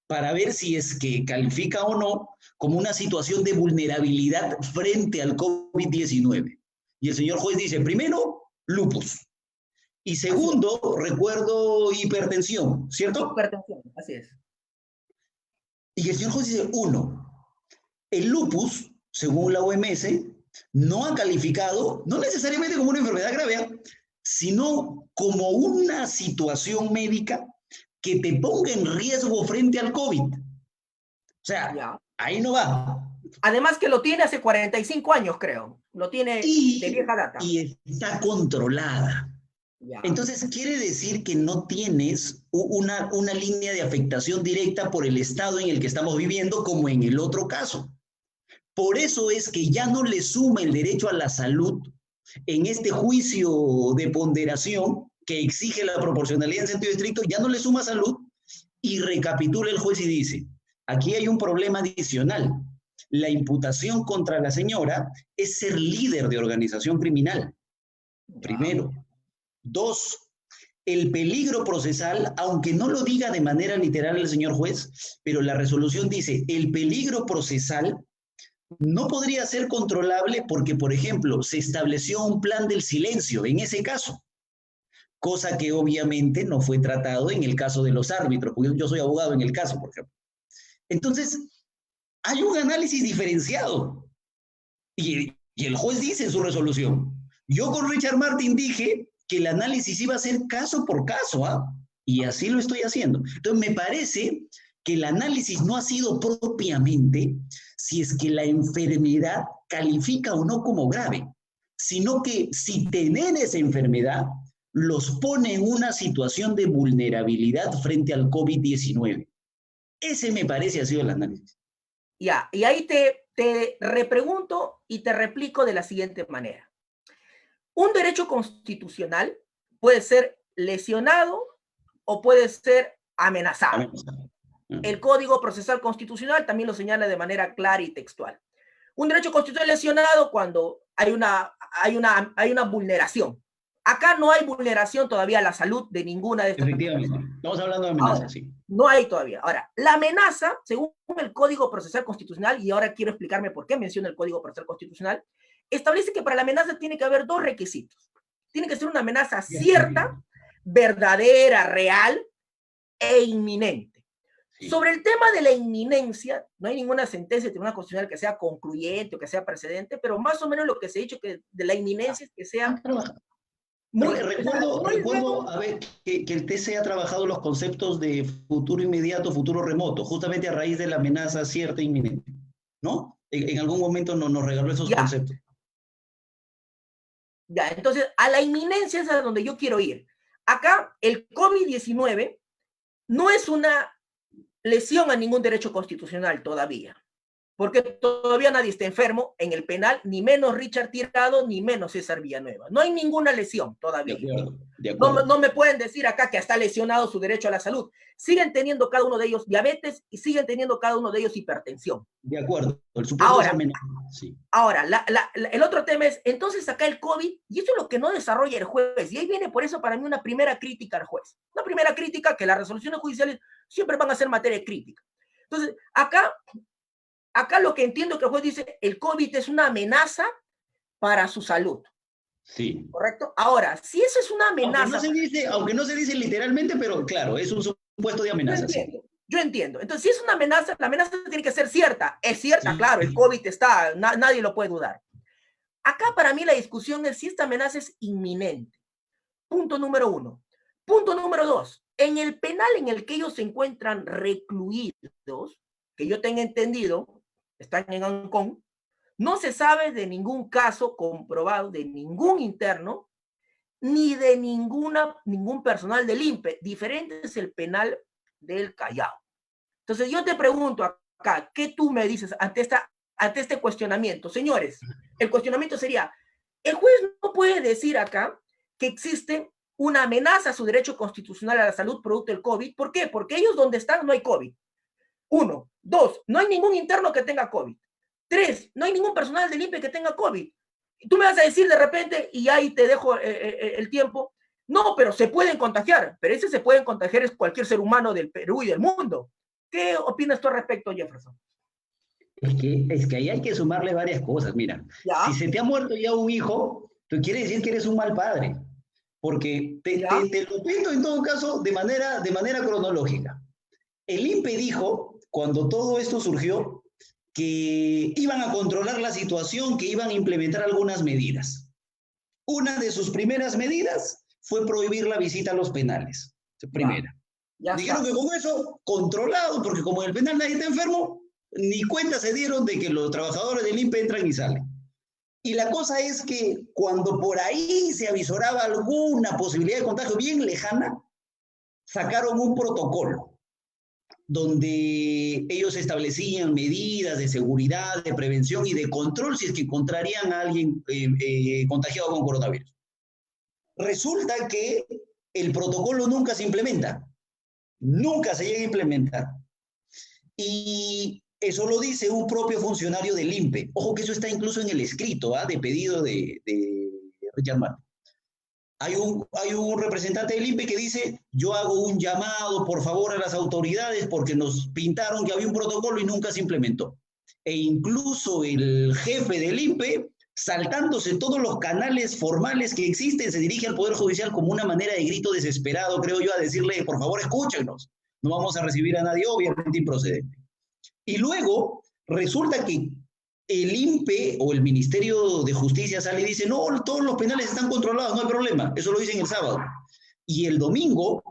para ver si es que califica o no como una situación de vulnerabilidad frente al COVID-19? Y el señor juez dice, primero, lupus. Y segundo, recuerdo hipertensión, ¿cierto? Hipertensión, así es. Y el señor juez dice, el lupus, según la OMS, no ha calificado, no necesariamente como una enfermedad grave, sino como una situación médica que te ponga en riesgo frente al COVID. O sea, ahí no va. Además que lo tiene hace 45 años, creo. Lo tiene de vieja data. Y está controlada. Entonces, quiere decir que no tienes una línea de afectación directa por el estado en el que estamos viviendo, como en el otro caso. Por eso es que ya no le suma el derecho a la salud en este juicio de ponderación que exige la proporcionalidad en sentido estricto, ya no le suma salud, y recapitula el juez y dice, aquí hay un problema adicional. La imputación contra la señora es ser líder de organización criminal. Primero. Dos, el peligro procesal, aunque no lo diga de manera literal el señor juez, pero la resolución dice, el peligro procesal no podría ser controlable porque, por ejemplo, se estableció un plan del silencio en ese caso, cosa que obviamente no fue tratado en el caso de los árbitros, porque yo soy abogado en el caso, por ejemplo. Entonces, hay un análisis diferenciado y el juez dice en su resolución, yo con Richard Martin dije que el análisis iba a ser caso por caso, y así lo estoy haciendo. Entonces, me parece que el análisis no ha sido propiamente si es que la enfermedad califica o no como grave, sino que si tener esa enfermedad los pone en una situación de vulnerabilidad frente al COVID-19. Ese me parece ha sido el análisis. Ya, y ahí te repregunto y te replico de la siguiente manera. Un derecho constitucional puede ser lesionado o puede ser amenazado. El Código Procesal Constitucional también lo señala de manera clara y textual. Un derecho constitucional lesionado cuando hay una vulneración. acá no hay vulneración todavía a la salud de ninguna de estas personas. Efectivamente, estamos hablando de amenaza, sí. No hay todavía. Ahora, la amenaza, según el Código Procesal Constitucional, y ahora quiero explicarme por qué menciono el Código Procesal Constitucional, establece que para la amenaza tiene que haber dos requisitos. Tiene que ser una amenaza cierta, verdadera, real e inminente. Sí. Sobre el tema de la inminencia, no hay ninguna sentencia del Tribunal Constitucional que sea concluyente o que sea precedente, pero más o menos lo que se ha dicho que de la inminencia es que sea... Recuerdo a ver, que el TC ha trabajado los conceptos de futuro inmediato, futuro remoto, justamente a raíz de la amenaza cierta e inminente, ¿no? En algún momento nos regaló esos conceptos. Ya, entonces, a la inminencia es a donde yo quiero ir. Acá, el COVID-19 no es una lesión a ningún derecho constitucional todavía, porque todavía nadie está enfermo en el penal, ni menos Richard Tirado, ni menos César Villanueva. No hay ninguna lesión todavía. De acuerdo. No me pueden decir acá que está lesionado su derecho a la salud. Siguen teniendo cada uno de ellos diabetes y siguen teniendo cada uno de ellos hipertensión. De acuerdo. El supuesto ahora, sí. Ahora el otro tema es, entonces acá el COVID, y eso es lo que no desarrolla el juez, y ahí viene por eso para mí una primera crítica al juez. Una primera crítica que las resoluciones judiciales siempre van a ser materia de crítica. Entonces, acá lo que entiendo que el juez dice, el COVID es una amenaza para su salud. Sí. ¿Correcto? Ahora, si eso es una amenaza... Aunque no se dice literalmente, pero claro, es un supuesto de amenaza. Yo entiendo. Entonces, si es una amenaza, la amenaza tiene que ser cierta. Es cierta, sí. Claro, el COVID está, nadie lo puede dudar. Acá para mí la discusión es si esta amenaza es inminente. Punto número 1. Punto número 2. En el penal en el que ellos se encuentran recluidos, que yo tenga entendido, están en Hong Kong, no se sabe de ningún caso comprobado de ningún interno, ni de ningún personal del INPE. Diferente es el penal del Callao. Entonces yo te pregunto acá, ¿qué tú me dices ante este cuestionamiento? Señores, el cuestionamiento sería, el juez no puede decir acá que existe una amenaza a su derecho constitucional a la salud producto del COVID. ¿Por qué? Porque ellos donde están no hay COVID. 1. 2. No hay ningún interno que tenga COVID. 3. No hay ningún personal del INPE que tenga COVID. Y tú me vas a decir de repente, y ahí te dejo el tiempo, no, pero se pueden contagiar. Pero ese se pueden contagiar es cualquier ser humano del Perú y del mundo. ¿Qué opinas tú al respecto, Jefferson? Es que ahí hay que sumarle varias cosas. Mira, ¿ya? Si se te ha muerto ya un hijo, tú quiere decir que eres un mal padre. Porque te lo cuento en todo caso de manera cronológica. El INPE dijo, cuando todo esto surgió, que iban a controlar la situación, que iban a implementar algunas medidas. Una de sus primeras medidas fue prohibir la visita a los penales. Primera. Ya dijeron que con eso, controlado, porque como en el penal nadie está enfermo, ni cuenta se dieron de que los trabajadores del INPE entran y salen. Y la cosa es que cuando por ahí se avisoraba alguna posibilidad de contagio bien lejana, sacaron un protocolo donde ellos establecían medidas de seguridad, de prevención y de control si es que encontrarían a alguien contagiado con coronavirus. Resulta que el protocolo nunca se implementa. Nunca se llega a implementar. Y eso lo dice un propio funcionario del INPE. Ojo que eso está incluso en el escrito de pedido de Richard Martin. Hay un representante del INPE que dice, yo hago un llamado, por favor, a las autoridades porque nos pintaron que había un protocolo y nunca se implementó. E incluso el jefe del INPE, saltándose todos los canales formales que existen, se dirige al Poder Judicial como una manera de grito desesperado, creo yo, a decirle, por favor, escúchenos. No vamos a recibir a nadie, obviamente improcedente. Y luego resulta que el INPE o el Ministerio de Justicia sale y dice, no, todos los penales están controlados, no hay problema. Eso lo dicen el sábado. Y el domingo,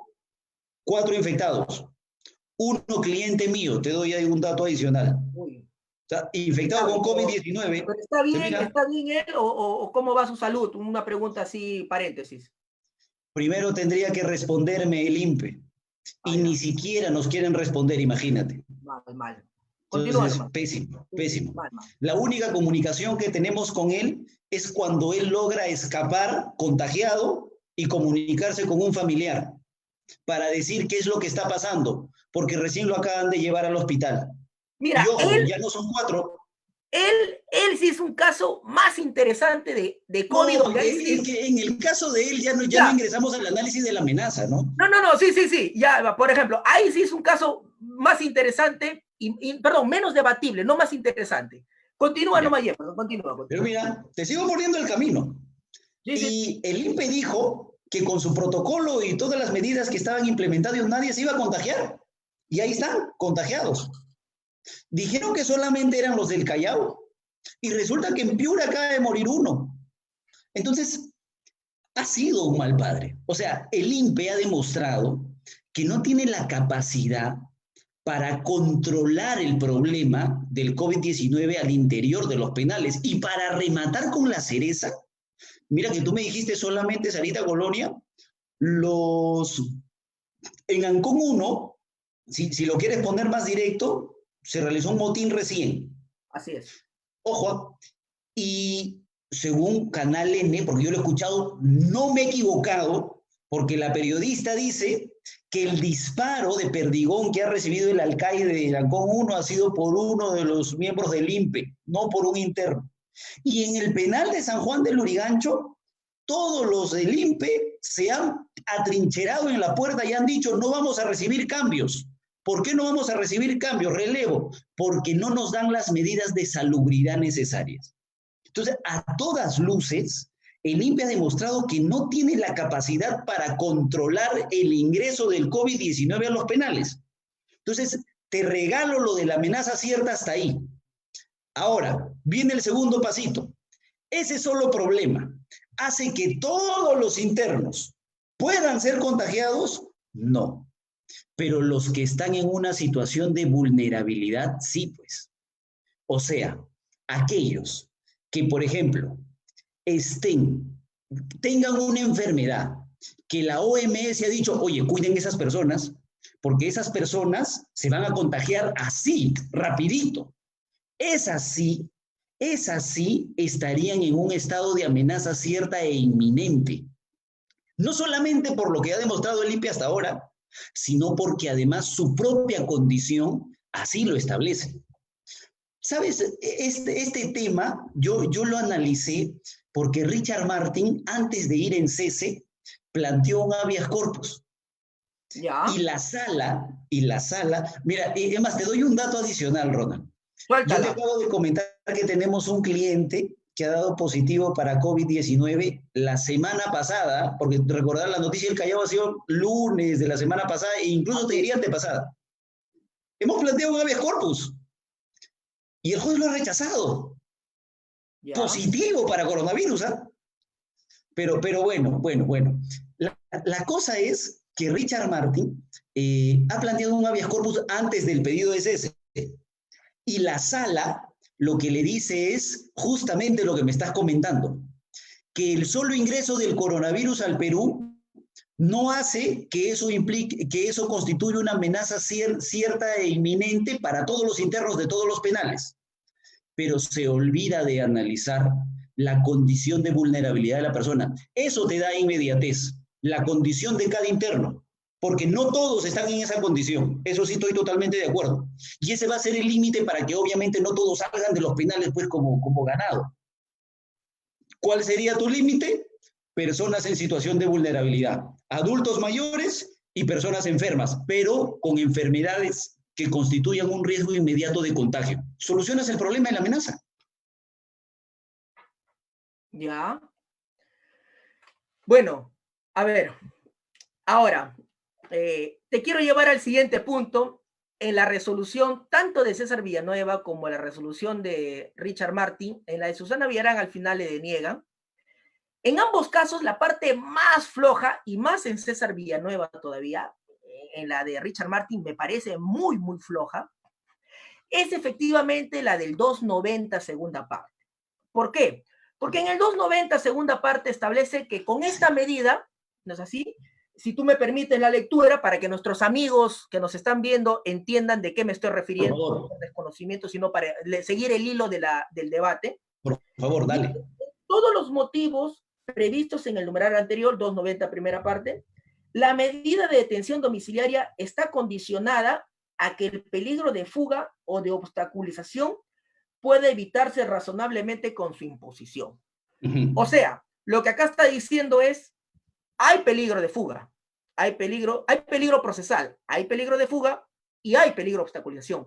4 infectados. 1 cliente mío, te doy ahí un dato adicional. O sea, infectado con COVID-19. ¿Está bien él o cómo va su salud? Una pregunta así, paréntesis. Primero tendría que responderme el INPE. Y ni siquiera nos quieren responder, imagínate. Mal. Entonces, pésimo. La única comunicación que tenemos con él es cuando él logra escapar contagiado y comunicarse con un familiar para decir qué es lo que está pasando, porque recién lo acaban de llevar al hospital. Mira, y ojo, ya no son 4, Él sí es un caso más interesante de COVID, No, donde ahí sí... es que en el caso de él ya no Ya. ingresamos al análisis de la amenaza, ¿no? No, sí, ya, por ejemplo, ahí sí es un caso más interesante, perdón, menos debatible, no más interesante. Continúa Ya. nomás, Jefferson, continúa. Pero mira, te sigo poniendo el camino. Sí, sí, Y el INPE dijo que con su protocolo y todas las medidas que estaban implementadas nadie se iba a contagiar. Y ahí están, contagiados. Dijeron que solamente eran los del Callao. Y resulta que en Piura acaba de morir uno. Entonces, ha sido un mal padre. O sea, el INPE ha demostrado que no tiene la capacidad para controlar el problema del COVID-19 al interior de los penales. Y para rematar con la cereza, mira que tú me dijiste solamente, Sarita Colonia, los en Ancón 1, si lo quieres poner más directo, se realizó un motín recién. así es. Ojo, y según Canal N, porque yo lo he escuchado, no me he equivocado, porque la periodista dice que el disparo de perdigón que ha recibido el alcaide de Ancón 1 ha sido por uno de los miembros del INPE, no por un interno. Y en el penal de San Juan del Lurigancho, todos los del INPE se han atrincherado en la puerta y han dicho, no vamos a recibir cambios. ¿Por qué no vamos a recibir cambios? Relevo, porque no nos dan las medidas de salubridad necesarias. Entonces, a todas luces, el INPE ha demostrado que no tiene la capacidad para controlar el ingreso del COVID-19 a los penales. Entonces, te regalo lo de la amenaza cierta hasta ahí. Ahora, viene el segundo pasito. Ese solo problema hace que todos los internos puedan ser contagiados. No, pero los que están en una situación de vulnerabilidad, sí, pues. O sea, aquellos que, por ejemplo, tengan una enfermedad que la OMS ha dicho, oye, cuiden esas personas, porque esas personas se van a contagiar así, rapidito. Esas sí estarían en un estado de amenaza cierta e inminente. No solamente por lo que ha demostrado el INPE hasta ahora, sino porque además su propia condición así lo establece. ¿Sabes? Este tema yo lo analicé porque Richard Martin, antes de ir en cese, planteó un habeas corpus. Ya. Y la sala, mira, además te doy un dato adicional, Ronald. Yo te Suéltala. acabo de comentar que tenemos un cliente que ha dado positivo para COVID-19 la semana pasada, porque recordar la noticia del Callao ha sido lunes de la semana pasada e incluso te diría antepasada. Hemos planteado un habeas corpus y el juez lo ha rechazado. Ya. Positivo para coronavirus, ¿ah? Pero bueno. La cosa es que Richard Martin ha planteado un habeas corpus antes del pedido de cese. Y la sala lo que le dice es justamente lo que me estás comentando, que el solo ingreso del coronavirus al Perú no hace que eso implique, que eso constituya una amenaza cierta e inminente para todos los internos de todos los penales, pero se olvida de analizar la condición de vulnerabilidad de la persona. Eso te da inmediatez, la condición de cada interno, porque no todos están en esa condición. Eso sí estoy totalmente de acuerdo. Y ese va a ser el límite para que obviamente no todos salgan de los penales pues como ganado. ¿Cuál sería tu límite? Personas en situación de vulnerabilidad, adultos mayores y personas enfermas, pero con enfermedades que constituyan un riesgo inmediato de contagio. ¿Solucionas el problema de la amenaza? Ya. Bueno, a ver, ahora, te quiero llevar al siguiente punto. En la resolución tanto de César Villanueva como la resolución de Richard Martin, en la de Susana Villarán al final le deniegan. En ambos casos, la parte más floja, y más en César Villanueva todavía, en la de Richard Martin me parece muy, muy floja, es efectivamente la del 290 segunda parte. ¿Por qué? Porque en el 290 segunda parte establece que con esta medida, ¿no es así? Si tú me permites la lectura para que nuestros amigos que nos están viendo entiendan de qué me estoy refiriendo, no por desconocimiento, sino para seguir el hilo del debate. Por favor, dale. Todos los motivos previstos en el numeral anterior, 290 primera parte, la medida de detención domiciliaria está condicionada a que el peligro de fuga o de obstaculización puede evitarse razonablemente con su imposición. O Ujú. sea, lo que acá está diciendo es, hay peligro de fuga, hay peligro procesal, hay peligro de fuga y hay peligro de obstaculización.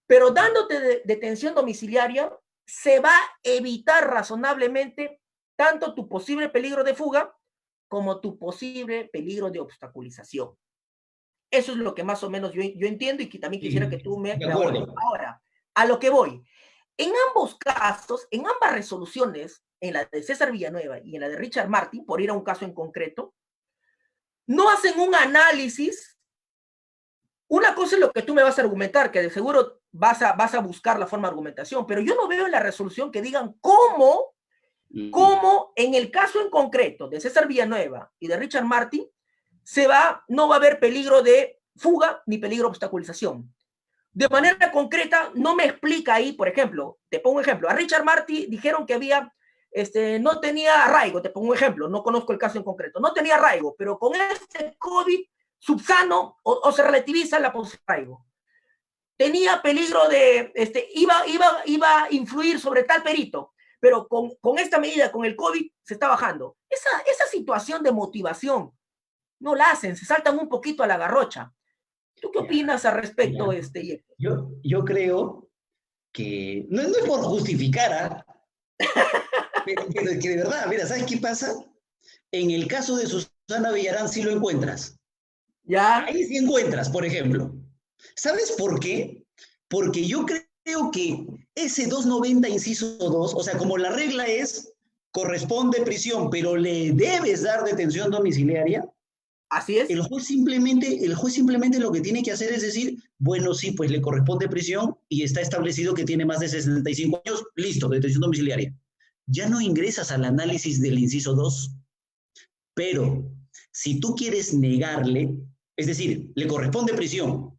Pero dándote detención domiciliaria, se va a evitar razonablemente tanto tu posible peligro de fuga como tu posible peligro de obstaculización. Eso es lo que más o menos yo entiendo y que también quisiera que Sí, tú de me abores. acuerdo. Ahora, a lo que voy. En ambos casos, en ambas resoluciones, en la de César Villanueva y en la de Richard Martin, por ir a un caso en concreto, no hacen un análisis. Una cosa es lo que tú me vas a argumentar, que de seguro vas a buscar la forma de argumentación, pero yo no veo en la resolución que digan Mm. cómo en el caso en concreto de César Villanueva y de Richard Martin, no va a haber peligro de fuga ni peligro de obstaculización. De manera concreta, no me explica ahí, por ejemplo, te pongo un ejemplo, a Richard Martin dijeron que no tenía arraigo, te pongo un ejemplo, no conozco el caso en concreto, no tenía arraigo, pero con este COVID subsano o se relativiza la posibilidad de arraigo. Tenía peligro de, iba a influir sobre tal perito, pero con esta medida, con el COVID, se está bajando. Esa situación de motivación no la hacen, se saltan un poquito a la garrocha. ¿Tú qué Ya, opinas al respecto, ya. Yepo? Yo creo que no, no es por justificar, ¿ah? Pero es que de verdad, mira, ¿sabes qué pasa? En el caso de Susana Villarán sí lo encuentras. ¿Ya? Ahí sí encuentras, por ejemplo. ¿Sabes por qué? Porque yo creo que ese 290 inciso 2, o sea, como la regla es, corresponde prisión, pero le debes dar detención domiciliaria, Así es. el juez simplemente lo que tiene que hacer es decir, bueno, sí, pues le corresponde prisión y está establecido que tiene más de 65 años, listo, detención domiciliaria. Ya no ingresas al análisis del inciso 2, pero si tú quieres negarle, es decir, le corresponde prisión,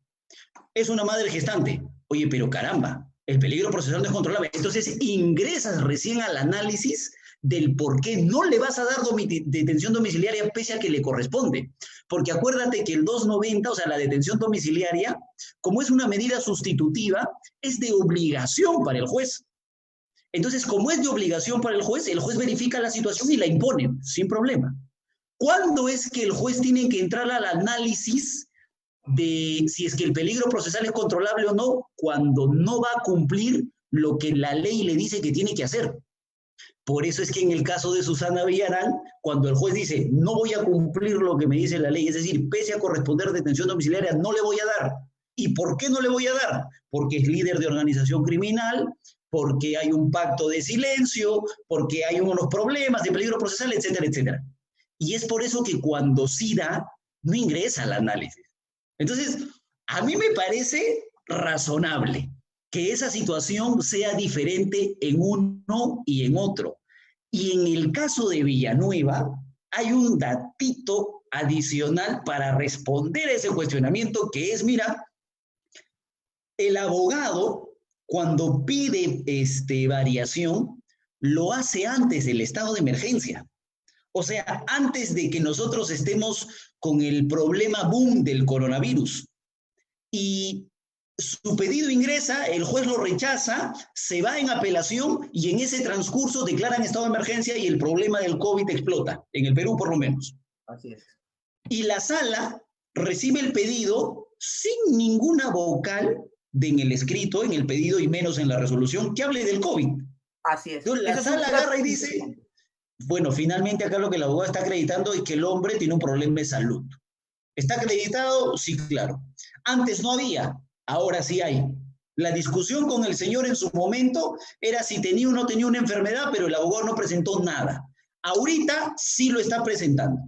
es una madre gestante, oye, pero caramba, el peligro procesal no es controlable. Entonces ingresas recién al análisis del por qué no le vas a dar detención domiciliaria pese a que le corresponde. Porque acuérdate que el 290, o sea, la detención domiciliaria, como es una medida sustitutiva, es de obligación para el juez. Entonces, como es de obligación para el juez verifica la situación y la impone sin problema. ¿Cuándo es que el juez tiene que entrar al análisis de si es que el peligro procesal es controlable o no? Cuando no va a cumplir lo que la ley le dice que tiene que hacer. Por eso es que en el caso de Susana Villarán, cuando el juez dice no voy a cumplir lo que me dice la ley, es decir, pese a corresponder detención domiciliaria, no le voy a dar. ¿Y por qué no le voy a dar? Porque es líder de organización criminal, porque hay un pacto de silencio, porque hay unos problemas de peligro procesal, etcétera, etcétera. Y es por eso que cuando sí da, no ingresa al análisis. Entonces, a mí me parece razonable que esa situación sea diferente en uno y en otro. Y en el caso de Villanueva, hay un datito adicional para responder a ese cuestionamiento que es, mira, el abogado cuando pide variación, lo hace antes del estado de emergencia. O sea, antes de que nosotros estemos con el problema boom del coronavirus. Y su pedido ingresa, el juez lo rechaza, se va en apelación y en ese transcurso declaran estado de emergencia y el problema del COVID explota, en el Perú por lo menos. Así es. Y la sala recibe el pedido sin ninguna vocal en el escrito, en el pedido y menos en la resolución, que hable del COVID. Así es. Entonces la sala agarra y dice, bueno, finalmente acá lo que el abogado está acreditando es que el hombre tiene un problema de salud. ¿Está acreditado? Sí, claro. Antes no había, ahora sí hay. La discusión con el señor en su momento era si tenía o no tenía una enfermedad, pero el abogado no presentó nada. Ahorita sí lo está presentando.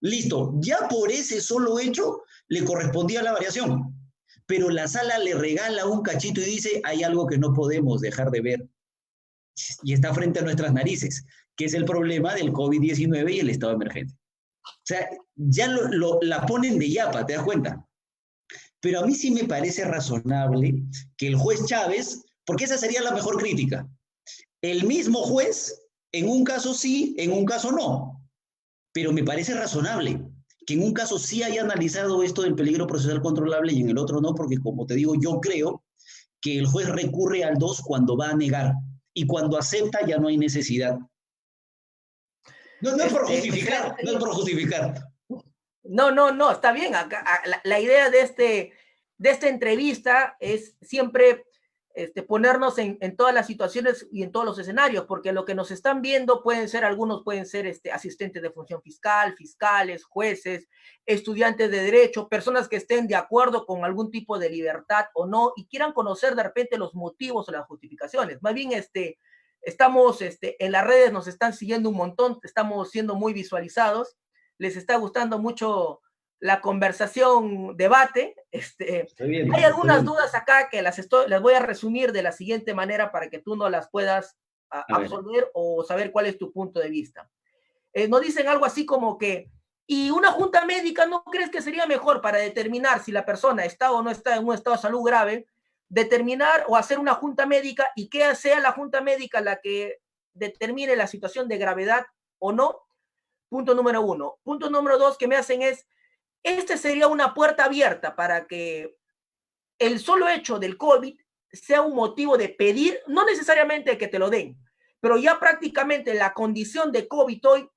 Listo, ya por ese solo hecho le correspondía la variación. Pero la sala le regala un cachito y dice, hay algo que no podemos dejar de ver. Y está frente a nuestras narices, que es el problema del COVID-19 y el estado de emergencia. O sea, ya la ponen de yapa, ¿te das cuenta? Pero a mí sí me parece razonable que el juez Chávez, porque esa sería la mejor crítica, el mismo juez, en un caso sí, en un caso no. Pero me parece razonable que en un caso sí haya analizado esto del peligro procesal controlable y en el otro no, porque como te digo, yo creo que el juez recurre al 2 cuando va a negar y cuando acepta ya no hay necesidad. No es por justificar, no es por justificar. No, está bien. Acá, la idea de esta entrevista es siempre ponernos en todas las situaciones y en todos los escenarios, porque lo que nos están viendo algunos pueden ser asistentes de función fiscal, fiscales, jueces, estudiantes de derecho, personas que estén de acuerdo con algún tipo de libertad o no y quieran conocer de repente los motivos o las justificaciones. Más bien, estamos en las redes, nos están siguiendo un montón, estamos siendo muy visualizados, les está gustando mucho la conversación, debate. Hay algunas dudas acá que las voy a resumir de la siguiente manera para que tú no las puedas absolver o saber cuál es tu punto de vista. Nos dicen algo así como que, ¿y una junta médica no crees que sería mejor para determinar si la persona está o no está en un estado de salud grave? Determinar o hacer una junta médica y que sea la junta médica la que determine la situación de gravedad o no. Punto número 1. Punto número 2 que me hacen es, sería una puerta abierta para que el solo hecho del COVID sea un motivo de pedir, no necesariamente que te lo den, pero ya prácticamente la condición de COVID hoy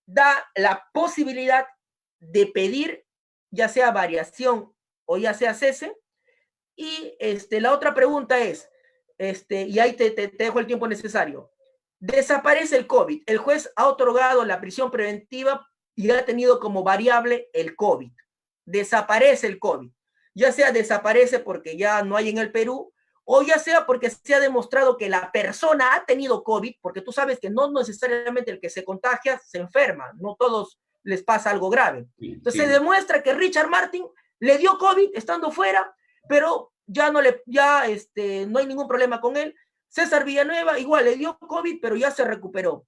da la posibilidad de pedir ya sea variación o ya sea cese. Y la otra pregunta es, y ahí te dejo el tiempo necesario. Desaparece el COVID. El juez ha otorgado la prisión preventiva y ha tenido como variable el COVID. Desaparece el COVID. Ya sea desaparece porque ya no hay en el Perú, o ya sea porque se ha demostrado que la persona ha tenido COVID, porque tú sabes que no necesariamente el que se contagia se enferma, no todos les pasa algo grave. Entonces se demuestra que Richard Martin le dio COVID estando fuera, pero ya no hay ningún problema con él. César Villanueva igual le dio COVID, pero ya se recuperó.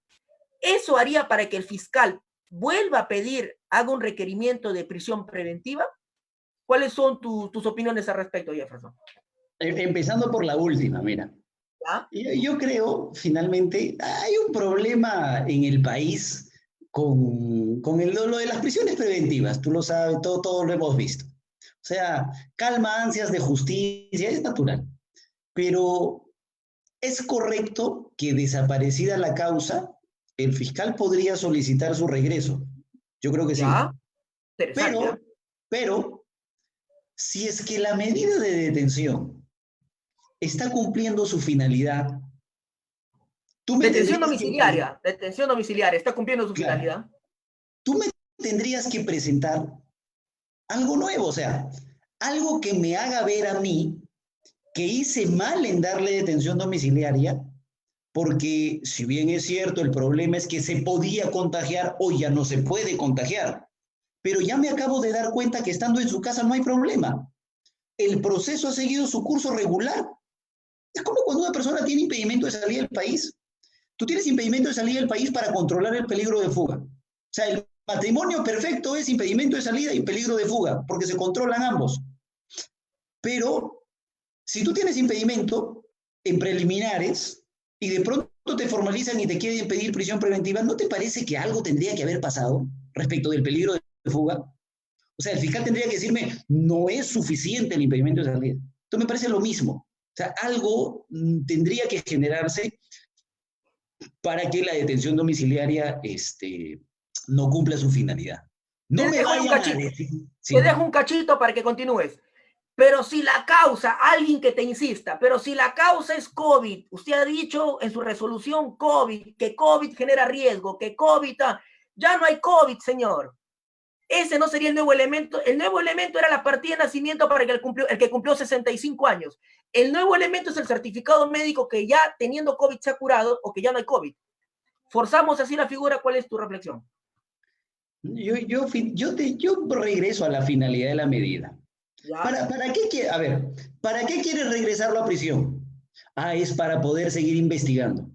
¿Eso haría para que el fiscal vuelva a pedir, haga un requerimiento de prisión preventiva? ¿Cuáles son tus opiniones al respecto, Jefferson? Empezando por la última, mira. ¿Ah? Yo creo, finalmente, hay un problema en el país con lo de las prisiones preventivas. Tú lo sabes, todo lo hemos visto. O sea, calma ansias de justicia, es natural. Pero ¿es correcto que desaparecida la causa, el fiscal podría solicitar su regreso? Yo creo que sí. Pero, si es que la medida de detención está cumpliendo su finalidad, detención domiciliaria, está cumpliendo su finalidad. Tú me tendrías que presentar algo nuevo, o sea, algo que me haga ver a mí que hice mal en darle detención domiciliaria, porque si bien es cierto, el problema es que se podía contagiar, hoy ya no se puede contagiar, pero ya me acabo de dar cuenta que estando en su casa no hay problema. El proceso ha seguido su curso regular. Es como cuando una persona tiene impedimento de salida del país. Tú tienes impedimento de salida del país para controlar el peligro de fuga. O sea, el matrimonio perfecto es impedimento de salida y peligro de fuga, porque se controlan ambos. Pero si tú tienes impedimento en preliminares y de pronto te formalizan y te quieren pedir prisión preventiva, ¿no te parece que algo tendría que haber pasado respecto del peligro de fuga? O sea, el fiscal tendría que decirme, no es suficiente el impedimento de salida. Esto me parece lo mismo. O sea, algo tendría que generarse para que la detención domiciliaria no cumpla su finalidad. No me vayan a decir... Te dejo un cachito para que continúes. Pero si la causa, alguien que te insista, pero si la causa es COVID, usted ha dicho en su resolución COVID, que COVID genera riesgo, que COVID, ya no hay COVID, señor. Ese no sería el nuevo elemento. El nuevo elemento era la partida de nacimiento para el que cumplió 65 años. El nuevo elemento es el certificado médico que ya teniendo COVID se ha curado o que ya no hay COVID. Forzamos así la figura. ¿Cuál es tu reflexión? Yo regreso a la finalidad de la medida. ¿Para qué quieres regresarlo a prisión? Es para poder seguir investigando.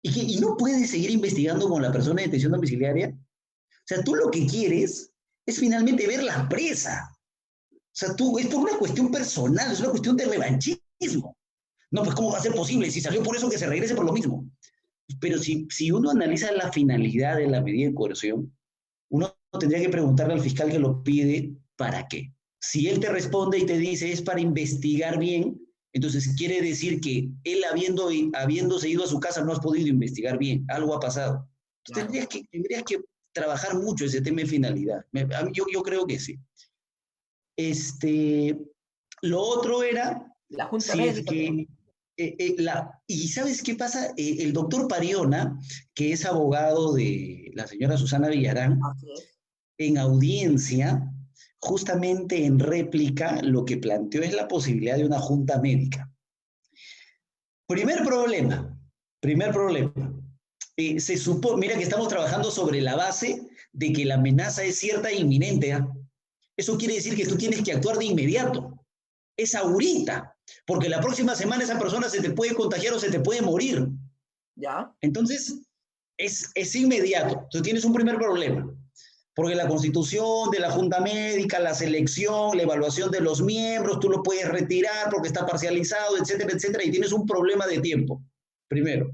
¿Y no puedes seguir investigando con la persona de detención domiciliaria? O sea, tú lo que quieres es finalmente ver la presa. O sea, es por una cuestión personal, es una cuestión de revanchismo. No, pues ¿cómo va a ser posible? Si salió por eso, que se regrese por lo mismo. Pero si uno analiza la finalidad de la medida de coerción, uno tendría que preguntarle al fiscal que lo pide, ¿para qué? Si él te responde y te dice es para investigar bien, Entonces quiere decir que él habiéndose ido a su casa no has podido investigar bien, algo ha pasado. Claro. Tendrías que trabajar mucho ese tema de finalidad. Yo creo que sí. Lo otro era, La Junta si es Médica. que, y ¿sabes qué pasa? El doctor Pariona, que es abogado de la señora Susana Villarán, Así es. en audiencia, justamente en réplica, lo que planteó es la posibilidad de una junta médica. Primer problema. Mira que estamos trabajando sobre la base de que la amenaza es cierta e inminente, ¿eh? Eso quiere decir que tú tienes que actuar de inmediato. Es ahorita, porque la próxima semana esa persona se te puede contagiar o se te puede morir. ¿Ya? Entonces, es inmediato. Tú tienes un primer problema, porque la constitución de la Junta Médica, la selección, la evaluación de los miembros, tú lo puedes retirar porque está parcializado, etcétera, etcétera, y tienes un problema de tiempo, primero.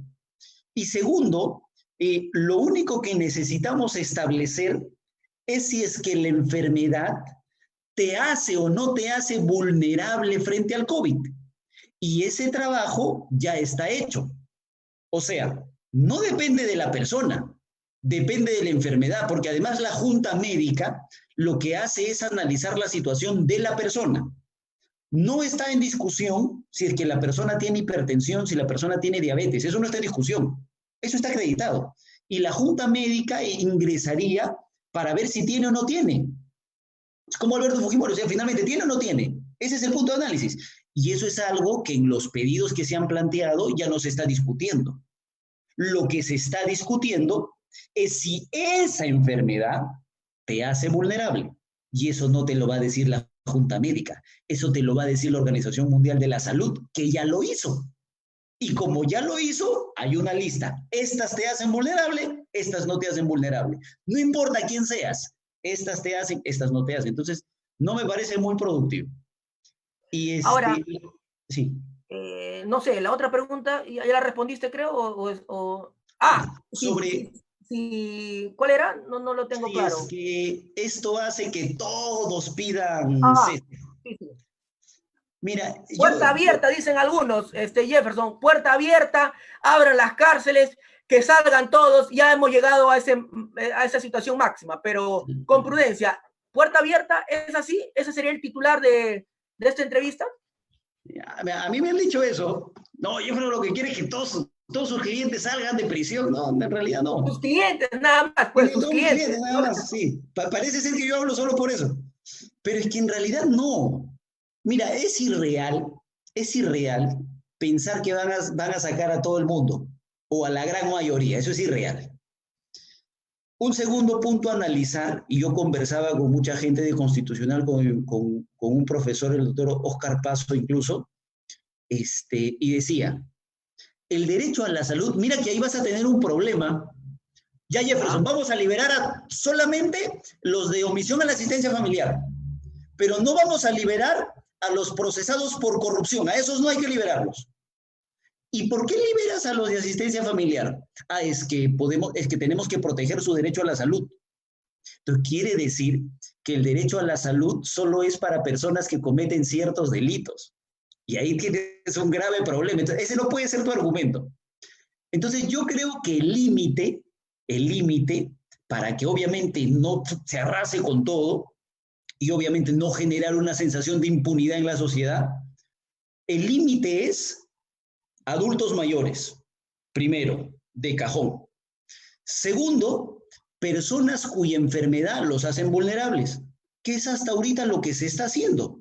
Y segundo, lo único que necesitamos establecer es si es que la enfermedad te hace o no te hace vulnerable frente al COVID. Y ese trabajo ya está hecho. O sea, no depende de la persona, depende de la enfermedad, porque además la junta médica lo que hace es analizar la situación de la persona. No está en discusión si es que la persona tiene hipertensión, si la persona tiene diabetes, eso no está en discusión, eso está acreditado. Y la junta médica ingresaría para ver si tiene o no tiene. Es como Alberto Fujimori, o sea, finalmente tiene o no tiene. Ese es el punto de análisis. Y eso es algo que en los pedidos que se han planteado ya no se está discutiendo. Lo que se está discutiendo es si esa enfermedad te hace vulnerable. Y eso no te lo va a decir la Junta Médica, eso te lo va a decir la Organización Mundial de la Salud, que ya lo hizo. Y como ya lo hizo, hay una lista. Estas te hacen vulnerable, estas no te hacen vulnerable. No importa quién seas, estas te hacen, estas no te hacen. Entonces, no me parece muy productivo. Y Ahora, sí. No sé, la otra pregunta, ¿ya la respondiste, creo? Sobre ¿Cuál era? No lo tengo si es claro. que esto hace que todos pidan Ah, cese. sí, sí. Mira, Puerta abierta, dicen algunos, Jefferson, puerta abierta, abran las cárceles, que salgan todos, ya hemos llegado a esa situación máxima, pero con prudencia. ¿Puerta abierta es así? ¿Ese sería el titular de esta entrevista? a mí me han dicho eso. No, yo creo que lo que quiere es que todos sus clientes salgan de prisión. No, en realidad no. Sus clientes, nada más, Sí, pues, sus todos mis clientes. clientes, nada más, sí. Parece ser que yo hablo solo por eso. Pero es que en realidad no. Mira, es irreal pensar que van a sacar a todo el mundo o a la gran mayoría. Eso es irreal. Un segundo punto a analizar, y yo conversaba con mucha gente de Constitucional, con un profesor, el doctor Oscar Paso incluso, y decía, el derecho a la salud, mira que ahí vas a tener un problema. Ya Jefferson, vamos a liberar solamente los de omisión a la asistencia familiar, pero no vamos a liberar a los procesados por corrupción, a esos no hay que liberarlos. ¿Y por qué liberas a los de asistencia familiar? Es que tenemos que proteger su derecho a la salud. Entonces, quiere decir que el derecho a la salud solo es para personas que cometen ciertos delitos. Y ahí tienes un grave problema. Entonces, ese no puede ser tu argumento. Entonces, yo creo que el límite, para que obviamente no se arrase con todo y obviamente no generar una sensación de impunidad en la sociedad, el límite es adultos mayores, primero, de cajón. Segundo, personas cuya enfermedad los hacen vulnerables, que es hasta ahorita lo que se está haciendo.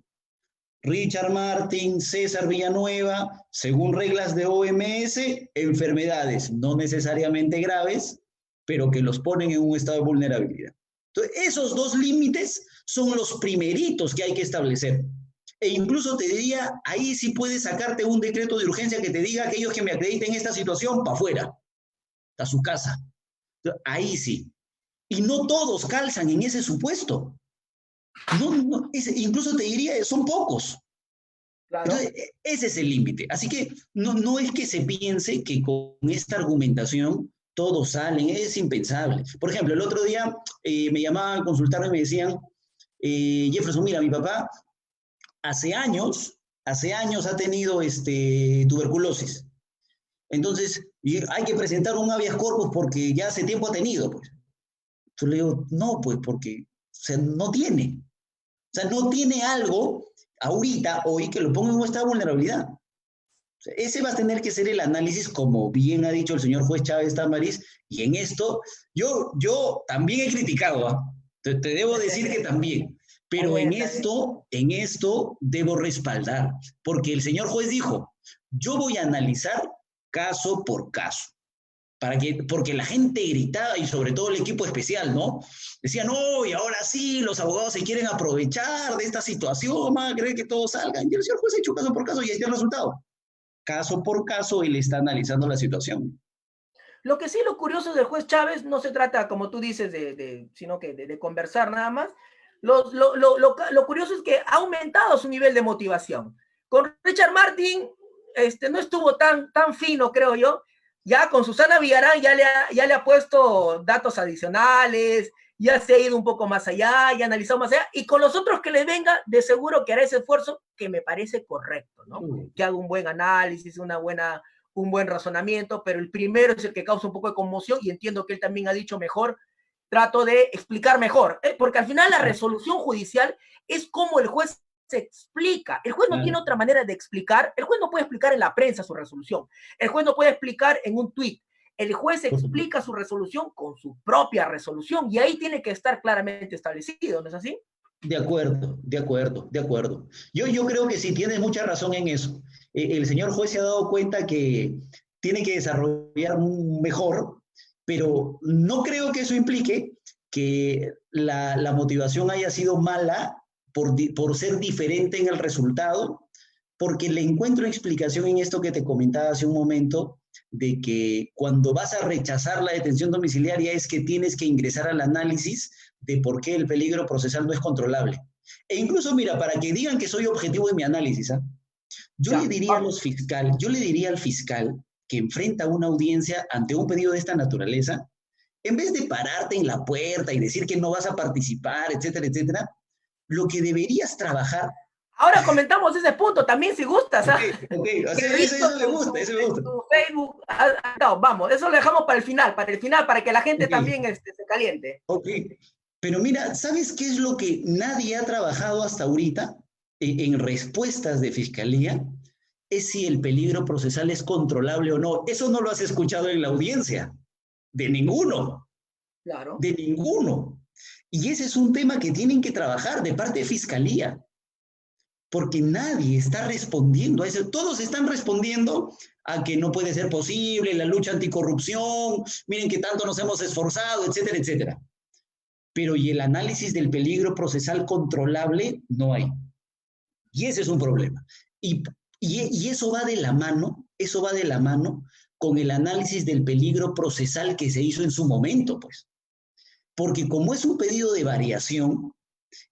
Richard Martin, César Villanueva, según reglas de OMS, enfermedades no necesariamente graves, pero que los ponen en un estado de vulnerabilidad. Entonces, esos dos límites son los primeritos que hay que establecer. E incluso te diría, ahí sí puedes sacarte un decreto de urgencia que te diga aquellos que me acrediten esta situación, para afuera, a su casa. Ahí sí. Y no todos calzan en ese supuesto. Incluso te diría, son pocos. Claro. Entonces, ese es el límite. Así que no es que se piense que con esta argumentación todos salen, es impensable. Por ejemplo, el otro día me llamaban a consultarme y me decían, Jefferson, mira, mi papá hace años hace años ha tenido tuberculosis. Entonces, hay que presentar un habeas corpus porque ya hace tiempo ha tenido, pues. Yo le digo, no, pues porque, o sea, no tiene. O sea, no tiene algo ahorita, hoy, que lo ponga en nuestra vulnerabilidad. O sea, ese va a tener que ser el análisis, como bien ha dicho el señor juez Chávez Tamariz, y en esto yo también he criticado, ¿ah? Te debo decir que también, Está pero bien, está bien. en esto debo respaldar, porque el señor juez dijo, yo voy a analizar caso por caso. Porque la gente gritaba, y sobre todo el equipo especial, ¿no? Decían, no, y ahora sí, los abogados se quieren aprovechar de esta situación, van a querer que todos salgan. Y el señor juez ha hecho caso por caso y ahí está el resultado. Caso por caso, él está analizando la situación. Lo que sí, lo curioso del juez Chávez, no se trata, como tú dices, sino que de conversar nada más. Lo curioso es que ha aumentado su nivel de motivación. Con Richard Martin no estuvo tan fino, creo yo. Ya con Susana Villarán ya le ha puesto datos adicionales, ya se ha ido un poco más allá, ya ha analizado más allá. Y con los otros que le venga, de seguro que hará ese esfuerzo que me parece correcto, ¿no? Que haga un buen análisis, un buen razonamiento, pero el primero es el que causa un poco de conmoción y entiendo que él también ha dicho mejor, trato de explicar mejor, porque al final la resolución judicial es como el juez se explica. El juez no tiene otra manera de explicar, el juez no puede explicar en la prensa su resolución, el juez no puede explicar en un tuit, el juez explica su resolución con su propia resolución y ahí tiene que estar claramente establecido, ¿no es así? De acuerdo, de acuerdo, de acuerdo. Yo creo que sí tienes mucha razón en eso. El señor juez se ha dado cuenta que tiene que desarrollar mejor, pero no creo que eso implique que la motivación haya sido mala por ser diferente en el resultado, porque le encuentro explicación en esto que te comentaba hace un momento, de que cuando vas a rechazar la detención domiciliaria es que tienes que ingresar al análisis de por qué el peligro procesal no es controlable. E incluso, mira, para que digan que soy objetivo en mi análisis, ¿eh? Ya, vamos. Yo le diría al fiscal que enfrenta una audiencia ante un pedido de esta naturaleza, en vez de pararte en la puerta y decir que no vas a participar, etcétera, etcétera, lo que deberías trabajar. Ahora comentamos ese punto también si gustas. Ok, ok, o sea, eso me gusta, eso me gusta. Tu Facebook. No, vamos, eso lo dejamos para el final, para que la gente Ok, también se caliente. ok. Pero mira, ¿sabes qué es lo que nadie ha trabajado hasta ahorita en respuestas de fiscalía? Es si el peligro procesal es controlable o no. Eso no lo has escuchado en la audiencia, de ninguno, Claro. de ninguno. Y ese es un tema que tienen que trabajar de parte de fiscalía, porque nadie está respondiendo a eso. Todos están respondiendo a que no puede ser posible, la lucha anticorrupción, miren que tanto nos hemos esforzado, etcétera, etcétera. Pero y el análisis del peligro procesal controlable no hay. Y ese es un problema. Y, y eso va de la mano con el análisis del peligro procesal que se hizo en su momento, pues. Porque como es un pedido de variación,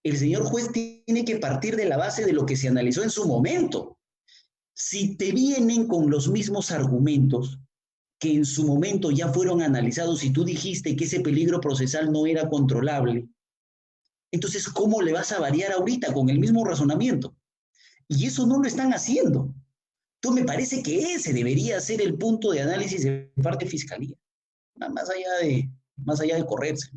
el señor juez tiene que partir de la base de lo que se analizó en su momento. Si te vienen con los mismos argumentos que en su momento ya fueron analizados y tú dijiste que ese peligro procesal no era controlable, entonces, ¿cómo le vas a variar ahorita con el mismo razonamiento? Y eso no lo están haciendo. Entonces, me parece que ese debería ser el punto de análisis de parte de fiscalía, más allá de correrse.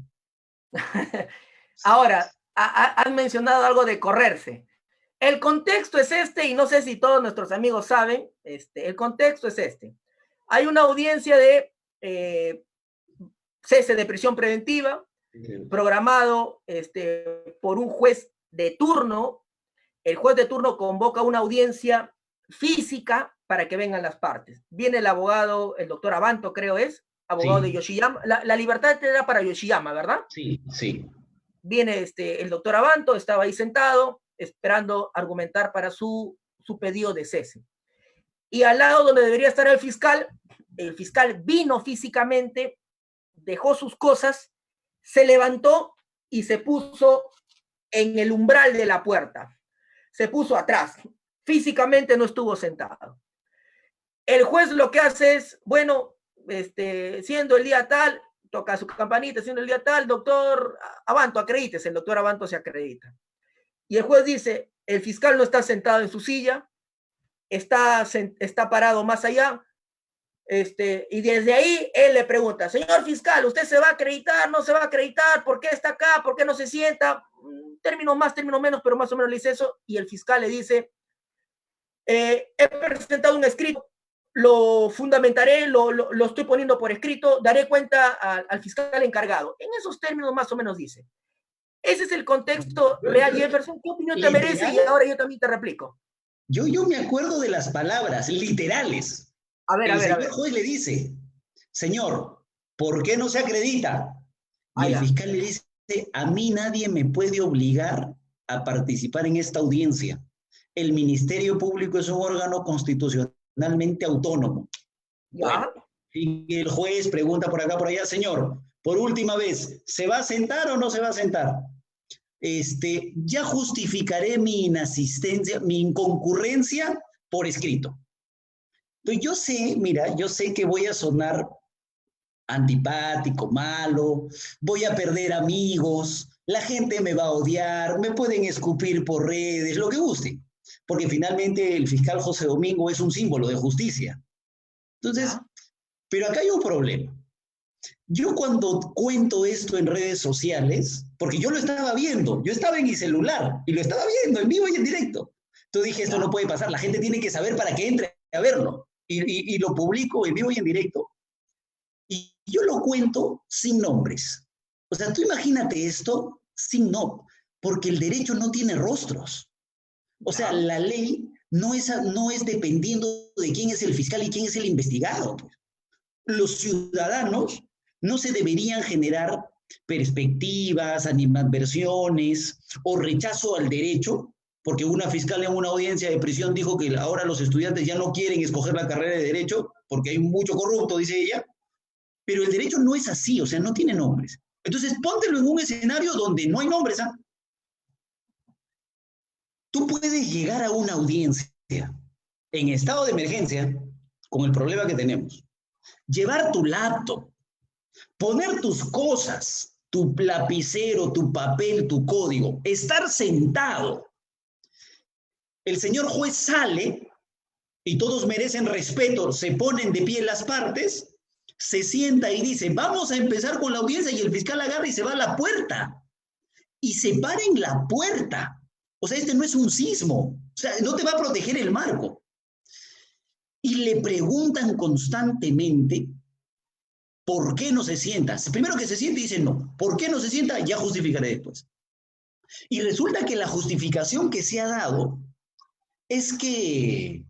Ahora, han mencionado algo de correrse. El contexto es este, y no sé si todos nuestros amigos saben, el contexto es este. Hay una audiencia de cese de prisión preventiva, programado por un juez de turno. El juez de turno convoca una audiencia física para que vengan las partes. Viene el abogado, el doctor Abanto, creo es, abogado de Sí, Yoshiyama. La libertad te da para Yoshiyama, ¿verdad? sí, sí. Viene el doctor Abanto, estaba ahí sentado, esperando argumentar para su pedido de cese. Y al lado donde debería estar el fiscal vino físicamente, dejó sus cosas, se levantó y se puso en el umbral de la puerta. Se puso atrás. Físicamente no estuvo sentado. El juez lo que hace es, bueno, siendo el día tal, toca su campanita, siendo el día tal, doctor Abanto, acredítese. El doctor Abanto se acredita. Y el juez dice, el fiscal no está sentado en su silla, está parado más allá, y desde ahí él le pregunta, señor fiscal, ¿usted se va a acreditar? ¿No se va a acreditar? ¿Por qué está acá? ¿Por qué no se sienta? Término más, término menos, pero más o menos le dice eso, y el fiscal le dice, he presentado un escrito, lo fundamentaré, lo estoy poniendo por escrito, daré cuenta al fiscal encargado. En esos términos más o menos dice. Ese es el contexto real, Jefferson. ¿Qué opinión te merece? ¿Literal? Y ahora yo también te replico. Yo me acuerdo de las palabras literales. A ver, a El ver, a señor ver. juez le dice, señor, ¿por qué no se acredita? Y Ah, el ya. fiscal le dice, a mí nadie me puede obligar a participar en esta audiencia. El Ministerio Público es un órgano constitucionalmente autónomo. Bueno, Ya. y el juez pregunta por acá, por allá, señor, por última vez, ¿se va a sentar o no se va a sentar? Ya justificaré mi inasistencia, mi inconcurrencia por escrito. Entonces yo sé, mira, yo sé que voy a sonar antipático, malo, voy a perder amigos, la gente me va a odiar, me pueden escupir por redes, lo que guste, porque finalmente el fiscal José Domingo es un símbolo de justicia. Entonces, Ya. pero acá hay un problema. Yo cuando cuento esto en redes sociales, porque yo lo estaba viendo, yo estaba en mi celular y lo estaba viendo en vivo y en directo. Entonces dije, esto no Ya. puede pasar, la gente tiene que saber para que entre a verlo. Y lo publico en vivo y en directo. Y yo lo cuento sin nombres. O sea, tú imagínate esto sin no, porque el derecho no tiene rostros. O sea, Ya. la ley no es dependiendo de quién es el fiscal y quién es el investigado. Los ciudadanos no se deberían generar perspectivas, animadversiones o rechazo al derecho, porque una fiscal en una audiencia de prisión dijo que ahora los estudiantes ya no quieren escoger la carrera de derecho porque hay mucho corrupto, dice ella, pero el derecho no es así, o sea, no tiene nombres. Entonces, póntelo en un escenario donde no hay nombres. ¿Ah? Tú puedes llegar a una audiencia en estado de emergencia con el problema que tenemos. Llevar tu laptop, poner tus cosas, tu lapicero, tu papel, tu código, estar sentado. El señor juez sale y todos merecen respeto, se ponen de pie las partes, se sienta y dice, vamos a empezar con la audiencia y el fiscal agarra y se va a la puerta. Y se para en la puerta. O sea, este no es un sismo. O sea, no te va a proteger el marco. Y le preguntan constantemente ¿por qué no se sienta? Primero que se siente y dice no. ¿Por qué no se sienta? Ya justificaré después. Y resulta que la justificación que se ha dado es que,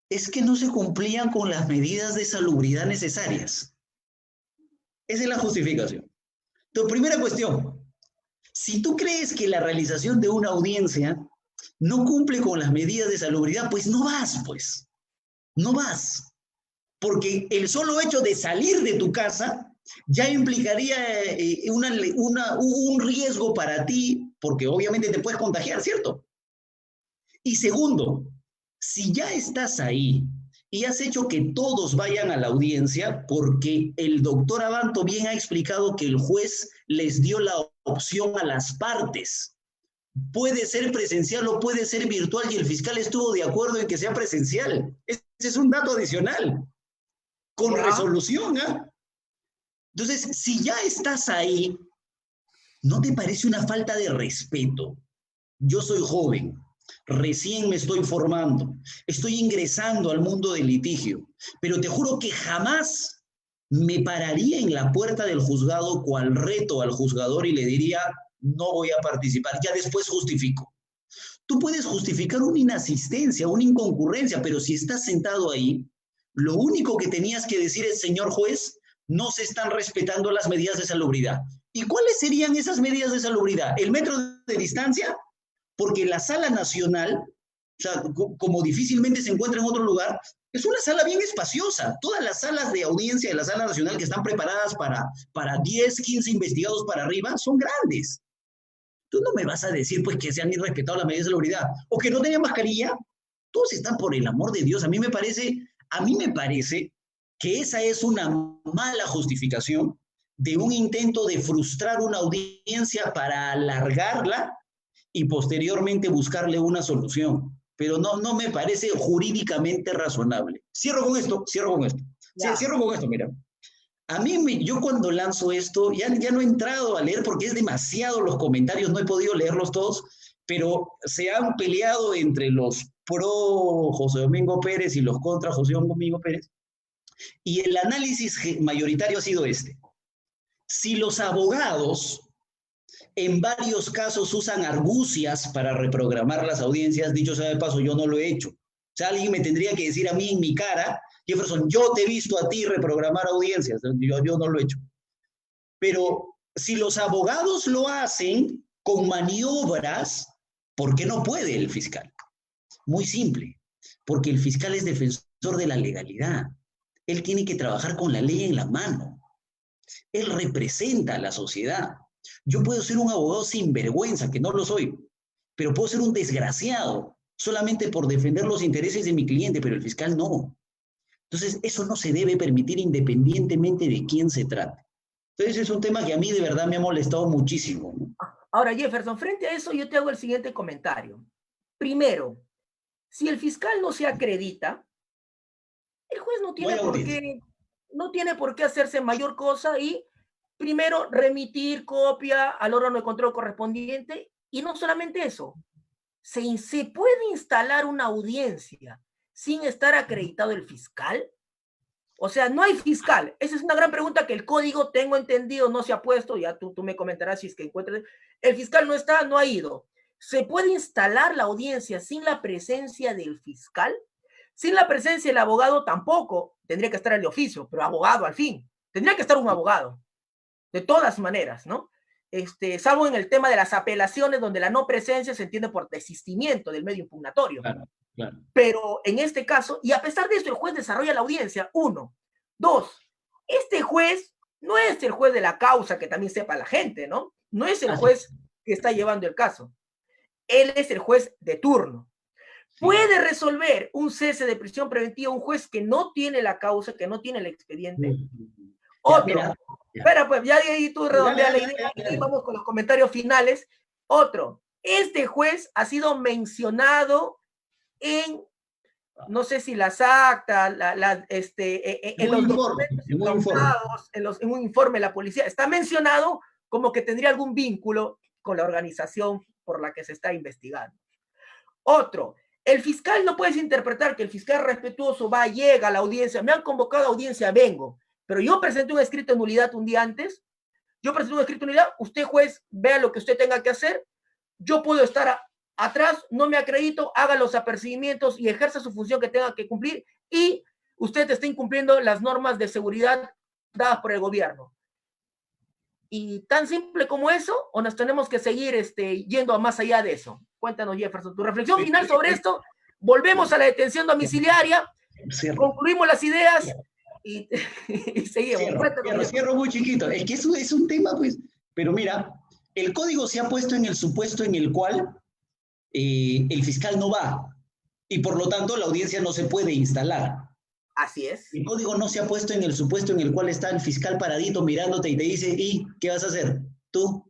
es que no se cumplían con las medidas de salubridad necesarias. Esa es la justificación. Entonces, primera cuestión, si tú crees que la realización de una audiencia no cumple con las medidas de salubridad, pues no vas, pues. No vas. Porque el solo hecho de salir de tu casa ya implicaría un riesgo para ti, porque obviamente te puedes contagiar, ¿cierto? Y segundo, si ya estás ahí y has hecho que todos vayan a la audiencia, porque el doctor Abanto bien ha explicado que el juez les dio la opción a las partes. Puede ser presencial o puede ser virtual y el fiscal estuvo de acuerdo en que sea presencial. Ese es un dato adicional, con Ya. resolución. ¿Eh? Entonces, si ya estás ahí, ¿no te parece una falta de respeto? Yo soy joven, recién me estoy formando, estoy ingresando al mundo del litigio, pero te juro que jamás me pararía en la puerta del juzgado cual reto al juzgador y le diría, no voy a participar, ya después justifico. Tú puedes justificar una inasistencia, una inconcurrencia, pero si estás sentado ahí, lo único que tenías que decir es, señor juez, no se están respetando las medidas de salubridad. ¿Y cuáles serían esas medidas de salubridad? ¿El metro de distancia? Porque la sala nacional, o sea, como difícilmente se encuentra en otro lugar, es una sala bien espaciosa. Todas las salas de audiencia de la sala nacional que están preparadas para 10, 15 investigados para arriba son grandes. Tú no me vas a decir pues que se han irrespetado las medidas de salubridad o que no tengan mascarilla. Todos están por el amor de Dios. A mí me parece que esa es una mala justificación de un intento de frustrar una audiencia para alargarla y posteriormente buscarle una solución. pero no me parece jurídicamente razonable. Cierro con esto. Sí, cierro con esto, mira. A mí, yo cuando lanzo esto, ya no he entrado a leer porque es demasiado los comentarios, no he podido leerlos todos, pero se han peleado entre los pro José Domingo Pérez y los contra José Domingo Pérez, y el análisis mayoritario ha sido este. Si los abogados en varios casos usan argucias para reprogramar las audiencias, dicho sea de paso, yo no lo he hecho. O sea, alguien me tendría que decir a mí en mi cara, Jefferson, yo te he visto a ti reprogramar audiencias, yo no lo he hecho. Pero si los abogados lo hacen con maniobras, ¿por qué no puede el fiscal? Muy simple, porque el fiscal es defensor de la legalidad. Él tiene que trabajar con la ley en la mano. Él representa a la sociedad. Yo puedo ser un abogado sin vergüenza, que no lo soy, pero puedo ser un desgraciado solamente por defender los intereses de mi cliente, pero el fiscal no. Entonces, eso no se debe permitir independientemente de quién se trate. Entonces, es un tema que a mí de verdad me ha molestado muchísimo, ¿no? Ahora, Jefferson, frente a eso yo te hago el siguiente comentario. Primero, si el fiscal no se acredita, el juez no tiene por qué hacerse mayor cosa y primero remitir copia al órgano de control correspondiente, y no solamente eso, se puede instalar una audiencia sin estar acreditado el fiscal. O sea, no hay fiscal. Esa es una gran pregunta que el código, tengo entendido, no se ha puesto. Ya tú me comentarás si es que encuentras. El fiscal no está, no ha ido. ¿Se puede instalar la audiencia sin la presencia del fiscal? Sin la presencia del abogado tampoco. Tendría que estar el de oficio, pero abogado al fin. Tendría que estar un abogado. De todas maneras, ¿no? Salvo en el tema de las apelaciones, donde la no presencia se entiende por desistimiento del medio impugnatorio. Claro, claro. Pero en este caso, y a pesar de esto, el juez desarrolla la audiencia. 1. 2. Este juez no es el juez de la causa, que también sepa la gente, ¿no? No es el juez que está llevando el caso. Él es el juez de turno. Puede resolver un cese de prisión preventiva un juez que no tiene la causa, que no tiene el expediente. Otro. Espera, pues, ya de ahí tú redondeas la idea y vamos con los comentarios finales. Otro. Este juez ha sido mencionado en, no sé si las actas, en los documentos incautados, en un informe de la policía, está mencionado como que tendría algún vínculo con la organización por la que se está investigando. Otro, el fiscal no puedes interpretar que el fiscal respetuoso va, llega a la audiencia, me han convocado a audiencia, vengo, pero yo presenté un escrito de nulidad un día antes, usted juez, vea lo que usted tenga que hacer, yo puedo estar atrás, no me acredito, haga los apercibimientos y ejerza su función que tenga que cumplir, y usted está incumpliendo las normas de seguridad dadas por el gobierno. Y tan simple como eso, o nos tenemos que seguir yendo a más allá de eso. Cuéntanos, Jefferson, tu reflexión final sobre esto. Volvemos a la detención domiciliaria, concluimos las ideas y seguimos. Cierro muy chiquito. Es que eso es un tema, pues. Pero mira, el código se ha puesto en el supuesto en el cual el fiscal no va y por lo tanto la audiencia no se puede instalar. Así es. El código no se ha puesto en el supuesto en el cual está el fiscal paradito mirándote y te dice, ¿y qué vas a hacer? Tú.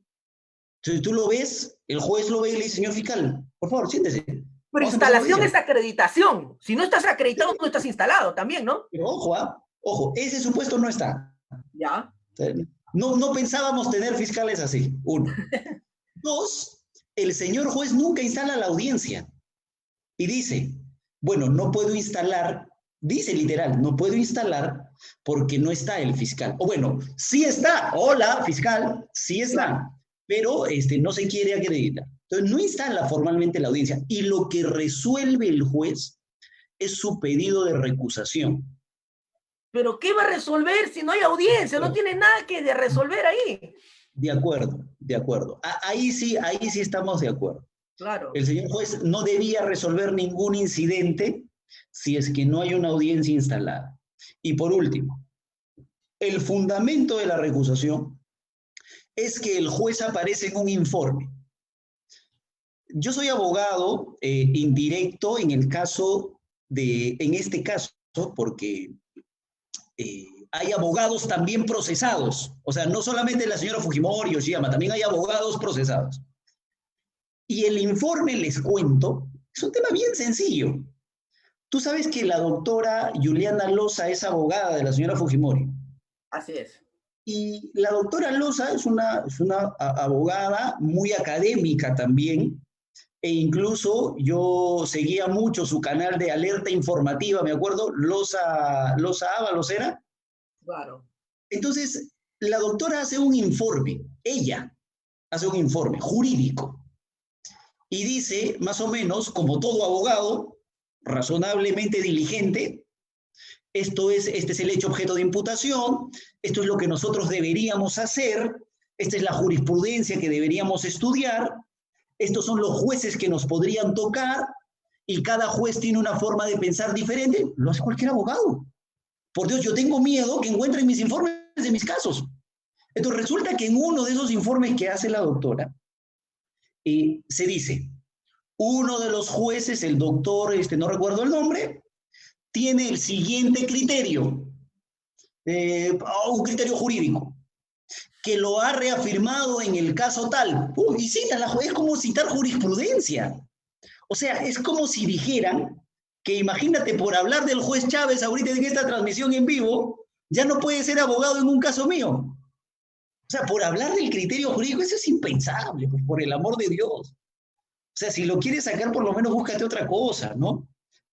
Si tú lo ves, el juez lo ve y le dice, señor fiscal, por favor, siéntese. Pero instalación es acreditación. Si no estás acreditado, no estás instalado también, ¿no? Pero ojo, ese supuesto no está. Ya. No pensábamos tener fiscales así, 1. 2, el señor juez nunca instala la audiencia. Y dice, bueno, no puedo instalar, dice literal, no puedo instalar porque no está el fiscal. O bueno, sí está, hola, fiscal, sí está, pero no se quiere acreditar. Entonces no instala formalmente la audiencia. Y lo que resuelve el juez es su pedido de recusación. ¿Pero qué va a resolver si no hay audiencia? No tiene nada que de resolver ahí. De acuerdo. Ahí sí estamos de acuerdo. Claro. El señor juez no debía resolver ningún incidente si es que no hay una audiencia instalada. Y por último, el fundamento de la recusación es que el juez aparece en un informe. Yo soy abogado indirecto en este caso, porque hay abogados también procesados. O sea, no solamente la señora Fujimori o Yoshiyama, también hay abogados procesados. Y el informe, les cuento, Es un tema bien sencillo. Tú sabes que la doctora Juliana Loza es abogada de la señora Fujimori. Así es. Y la doctora Loza es una abogada muy académica también, e incluso yo seguía mucho su canal de alerta informativa, me acuerdo, Loza Ábalos era. Claro. Entonces, la doctora hace un informe, ella hace un informe jurídico, y dice, más o menos, como todo abogado, razonablemente diligente, este es el hecho objeto de imputación, esto es lo que nosotros deberíamos hacer, esta es la jurisprudencia que deberíamos estudiar, estos son los jueces que nos podrían tocar, y cada juez tiene una forma de pensar diferente, lo hace cualquier abogado. Por Dios, yo tengo miedo que encuentren mis informes de mis casos. Entonces resulta que en uno de esos informes que hace la doctora, se dice, uno de los jueces, el doctor, no recuerdo el nombre, tiene el siguiente criterio, un criterio jurídico, que lo ha reafirmado en el caso tal. Y cita la juez, es como citar jurisprudencia. O sea, es como si dijeran que imagínate, por hablar del juez Chávez ahorita en esta transmisión en vivo, ya no puede ser abogado en un caso mío. O sea, por hablar del criterio jurídico, eso es impensable, pues, por el amor de Dios. O sea, si lo quieres sacar, por lo menos búscate otra cosa, ¿no?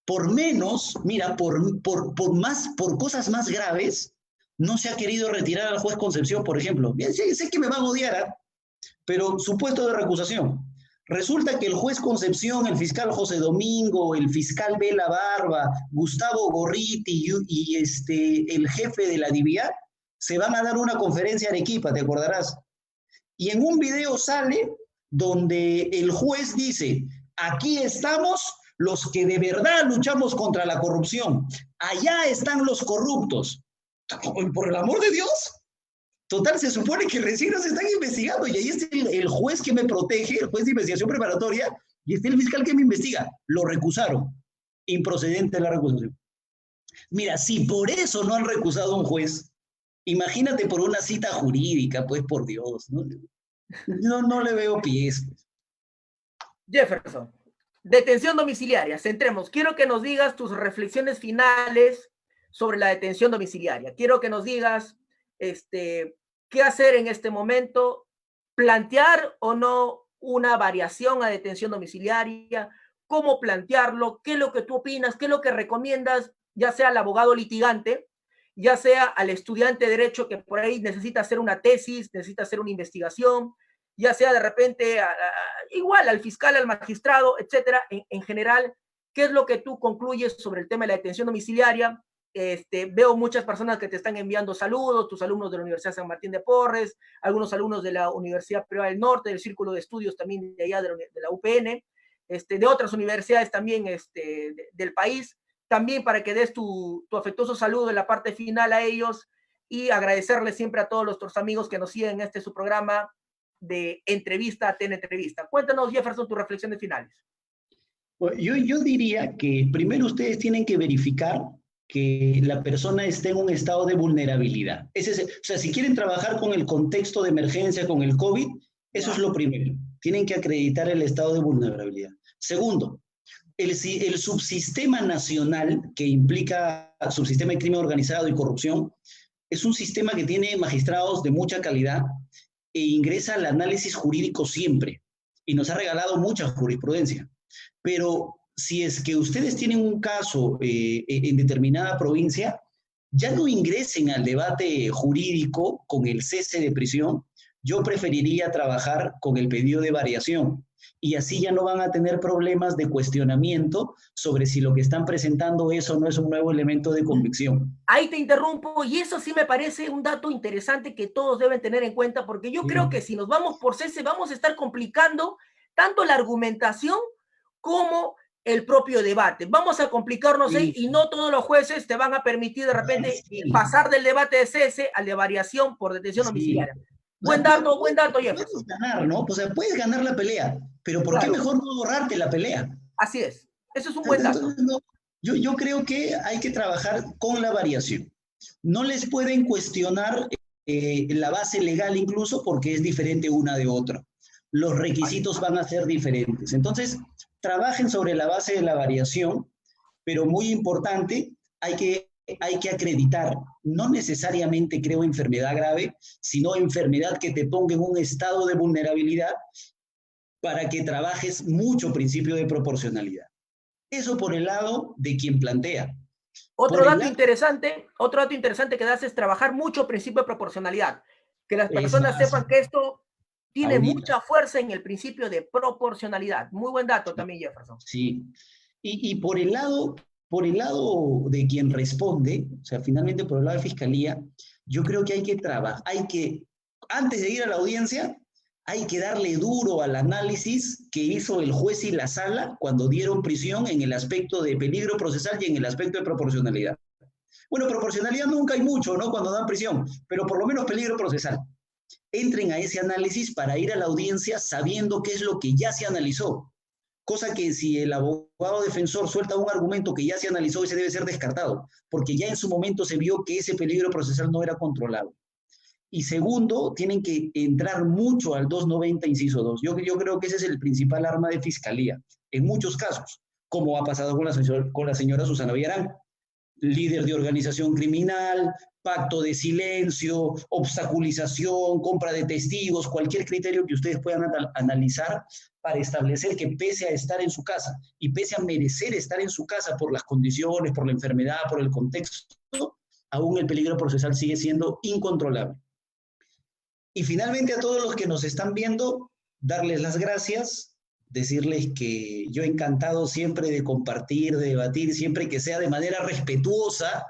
Por menos, mira, por cosas más graves, no se ha querido retirar al juez Concepción, por ejemplo. Bien, sé que me van a odiar, ¿eh? Pero su puesto de recusación. Resulta que el juez Concepción, el fiscal José Domingo, el fiscal Bela Barba, Gustavo Gorriti y el jefe de la DIVIAT se van a dar una conferencia en Arequipa, te acordarás. Y en un video sale donde el juez dice, aquí estamos los que de verdad luchamos contra la corrupción. Allá están los corruptos. Por el amor de Dios. Total, se supone que recién nos están investigando y ahí está el juez que me protege, el juez de investigación preparatoria, y está el fiscal que me investiga. Lo recusaron. Improcedente la recusación. Mira, si por eso no han recusado a un juez, imagínate por una cita jurídica, pues por Dios. No le veo pies. Jefferson, detención domiciliaria. Centremos. Quiero que nos digas tus reflexiones finales sobre la detención domiciliaria. Quiero que nos digas qué hacer en este momento, plantear o no una variación a detención domiciliaria, cómo plantearlo, qué es lo que tú opinas, qué es lo que recomiendas, ya sea al abogado litigante, ya sea al estudiante de derecho que por ahí necesita hacer una tesis, necesita hacer una investigación, ya sea de repente igual al fiscal, al magistrado, etcétera. En general, ¿qué es lo que tú concluyes sobre el tema de la detención domiciliaria? Veo muchas personas que te están enviando saludos, tus alumnos de la Universidad San Martín de Porres, algunos alumnos de la Universidad Privada del Norte, del Círculo de Estudios también de allá de la UPN, de otras universidades también del país, también para que des tu afectuoso saludo en la parte final a ellos y agradecerles siempre a todos nuestros amigos que nos siguen en su programa de entrevista a Entrevista. Cuéntanos, Jefferson, tus reflexiones finales. Bueno, yo diría que primero ustedes tienen que verificar que la persona esté en un estado de vulnerabilidad. O sea, si quieren trabajar con el contexto de emergencia, con el COVID, eso es lo primero. Tienen que acreditar el estado de vulnerabilidad. Segundo, el subsistema nacional, que implica subsistema de crimen organizado y corrupción, es un sistema que tiene magistrados de mucha calidad e ingresa al análisis jurídico siempre, y nos ha regalado mucha jurisprudencia. Pero si es que ustedes tienen un caso en determinada provincia, ya no ingresen al debate jurídico con el cese de prisión. Yo preferiría trabajar con el pedido de variación y así ya no van a tener problemas de cuestionamiento sobre si lo que están presentando es o no es un nuevo elemento de convicción. Ahí te interrumpo, y eso sí me parece un dato interesante que todos deben tener en cuenta, porque yo creo que si nos vamos por cese vamos a estar complicando tanto la argumentación como el propio debate. Vamos a complicarnos ahí y no todos los jueces te van a permitir de repente pasar del debate de cese al de variación por detención domiciliaria. Buen dato, Jefferson. Puedes ganar, ¿no? O sea, puedes ganar la pelea, pero ¿por qué mejor no ahorrarte la pelea? Así es. Eso es un buen dato. Entonces, no, yo creo que hay que trabajar con la variación. No les pueden cuestionar la base legal incluso porque es diferente una de otra. Los requisitos van a ser diferentes. Entonces, trabajen sobre la base de la variación, pero muy importante, hay que acreditar, no necesariamente creo enfermedad grave, sino enfermedad que te ponga en un estado de vulnerabilidad para que trabajes mucho principio de proporcionalidad. Eso por el lado de quien plantea. Otro dato interesante que das es trabajar mucho principio de proporcionalidad. Que las personas sepan que esto tiene mucha fuerza en el principio de proporcionalidad. Muy buen dato también, Jefferson. Sí. Y por el lado de quien responde, o sea, finalmente por el lado de Fiscalía, yo creo que hay que trabajar, antes de ir a la audiencia, hay que darle duro al análisis que hizo el juez y la sala cuando dieron prisión en el aspecto de peligro procesal y en el aspecto de proporcionalidad. Bueno, proporcionalidad nunca hay mucho, ¿no? Cuando dan prisión, pero por lo menos peligro procesal. Entren a ese análisis para ir a la audiencia sabiendo qué es lo que ya se analizó. Cosa que si el abogado defensor suelta un argumento que ya se analizó, ese debe ser descartado, porque ya en su momento se vio que ese peligro procesal no era controlado. Y segundo, tienen que entrar mucho al 290, inciso 2. Yo creo que ese es el principal arma de fiscalía, en muchos casos, como ha pasado con la señora Susana Villarán, líder de organización criminal, pacto de silencio, obstaculización, compra de testigos, cualquier criterio que ustedes puedan analizar para establecer que pese a estar en su casa y pese a merecer estar en su casa por las condiciones, por la enfermedad, por el contexto, aún el peligro procesal sigue siendo incontrolable. Y finalmente a todos los que nos están viendo, darles las gracias, decirles que yo encantado siempre de compartir, de debatir, siempre que sea de manera respetuosa.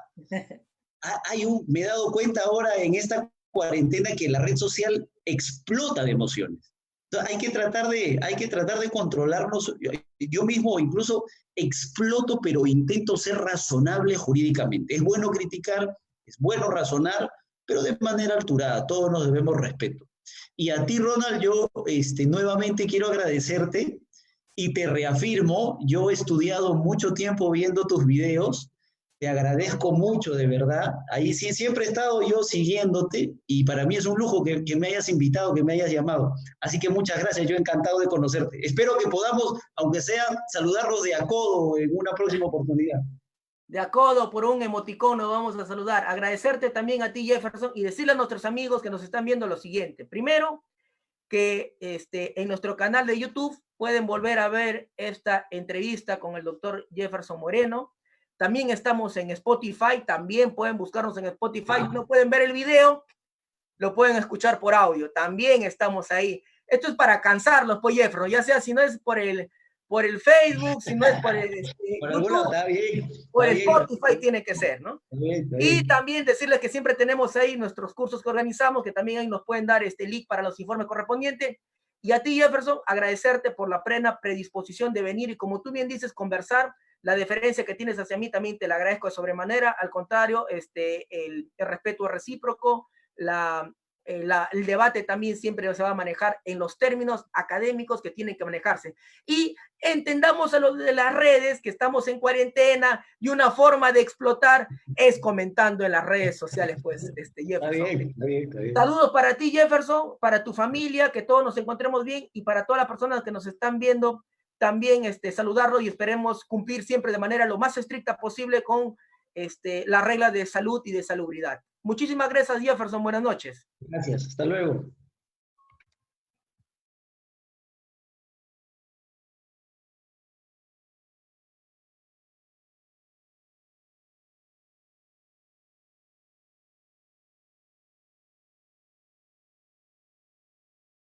Me he dado cuenta ahora en esta cuarentena que la red social explota de emociones. Entonces hay que tratar de controlarnos. Yo mismo incluso exploto, pero intento ser razonable jurídicamente. Es bueno criticar, es bueno razonar, pero de manera alturada. Todos nos debemos respeto. Y a ti, Ronald, yo nuevamente quiero agradecerte y te reafirmo, yo he estudiado mucho tiempo viendo tus videos, te agradezco mucho, de verdad. Ahí sí, siempre he estado yo siguiéndote y para mí es un lujo que me hayas invitado, que me hayas llamado. Así que muchas gracias, yo encantado de conocerte. Espero que podamos, aunque sea, saludarnos de a codo en una próxima oportunidad. De acuerdo, por un emoticón nos vamos a saludar. Agradecerte también a ti, Jefferson, y decirle a nuestros amigos que nos están viendo lo siguiente. Primero, que en nuestro canal de YouTube pueden volver a ver esta entrevista con el doctor Jefferson Moreno. También estamos en Spotify, también pueden buscarnos en Spotify. No pueden ver el video, lo pueden escuchar por audio. También estamos ahí. Esto es para cansarlos, pues, Jefferson, ya sea si no es por el Facebook, si no es por el por YouTube, está bien, por está Spotify bien. tiene que ser, ¿no? Está bien. Y también decirles que siempre tenemos ahí nuestros cursos que organizamos, que también ahí nos pueden dar este link para los informes correspondientes. Y a ti, Jefferson, agradecerte por la plena predisposición de venir y, como tú bien dices, conversar. La deferencia que tienes hacia mí también te la agradezco de sobremanera. Al contrario, el respeto es recíproco, el debate también siempre se va a manejar en los términos académicos que tienen que manejarse. Y entendamos a los de las redes que estamos en cuarentena y una forma de explotar es comentando en las redes sociales, pues, Jefferson. Está bien. Saludos para ti, Jefferson, para tu familia, que todos nos encontremos bien y para todas las personas que nos están viendo, también saludarlos y esperemos cumplir siempre de manera lo más estricta posible con las reglas de salud y de salubridad. Muchísimas gracias, Jefferson. Buenas noches. Gracias. Hasta luego.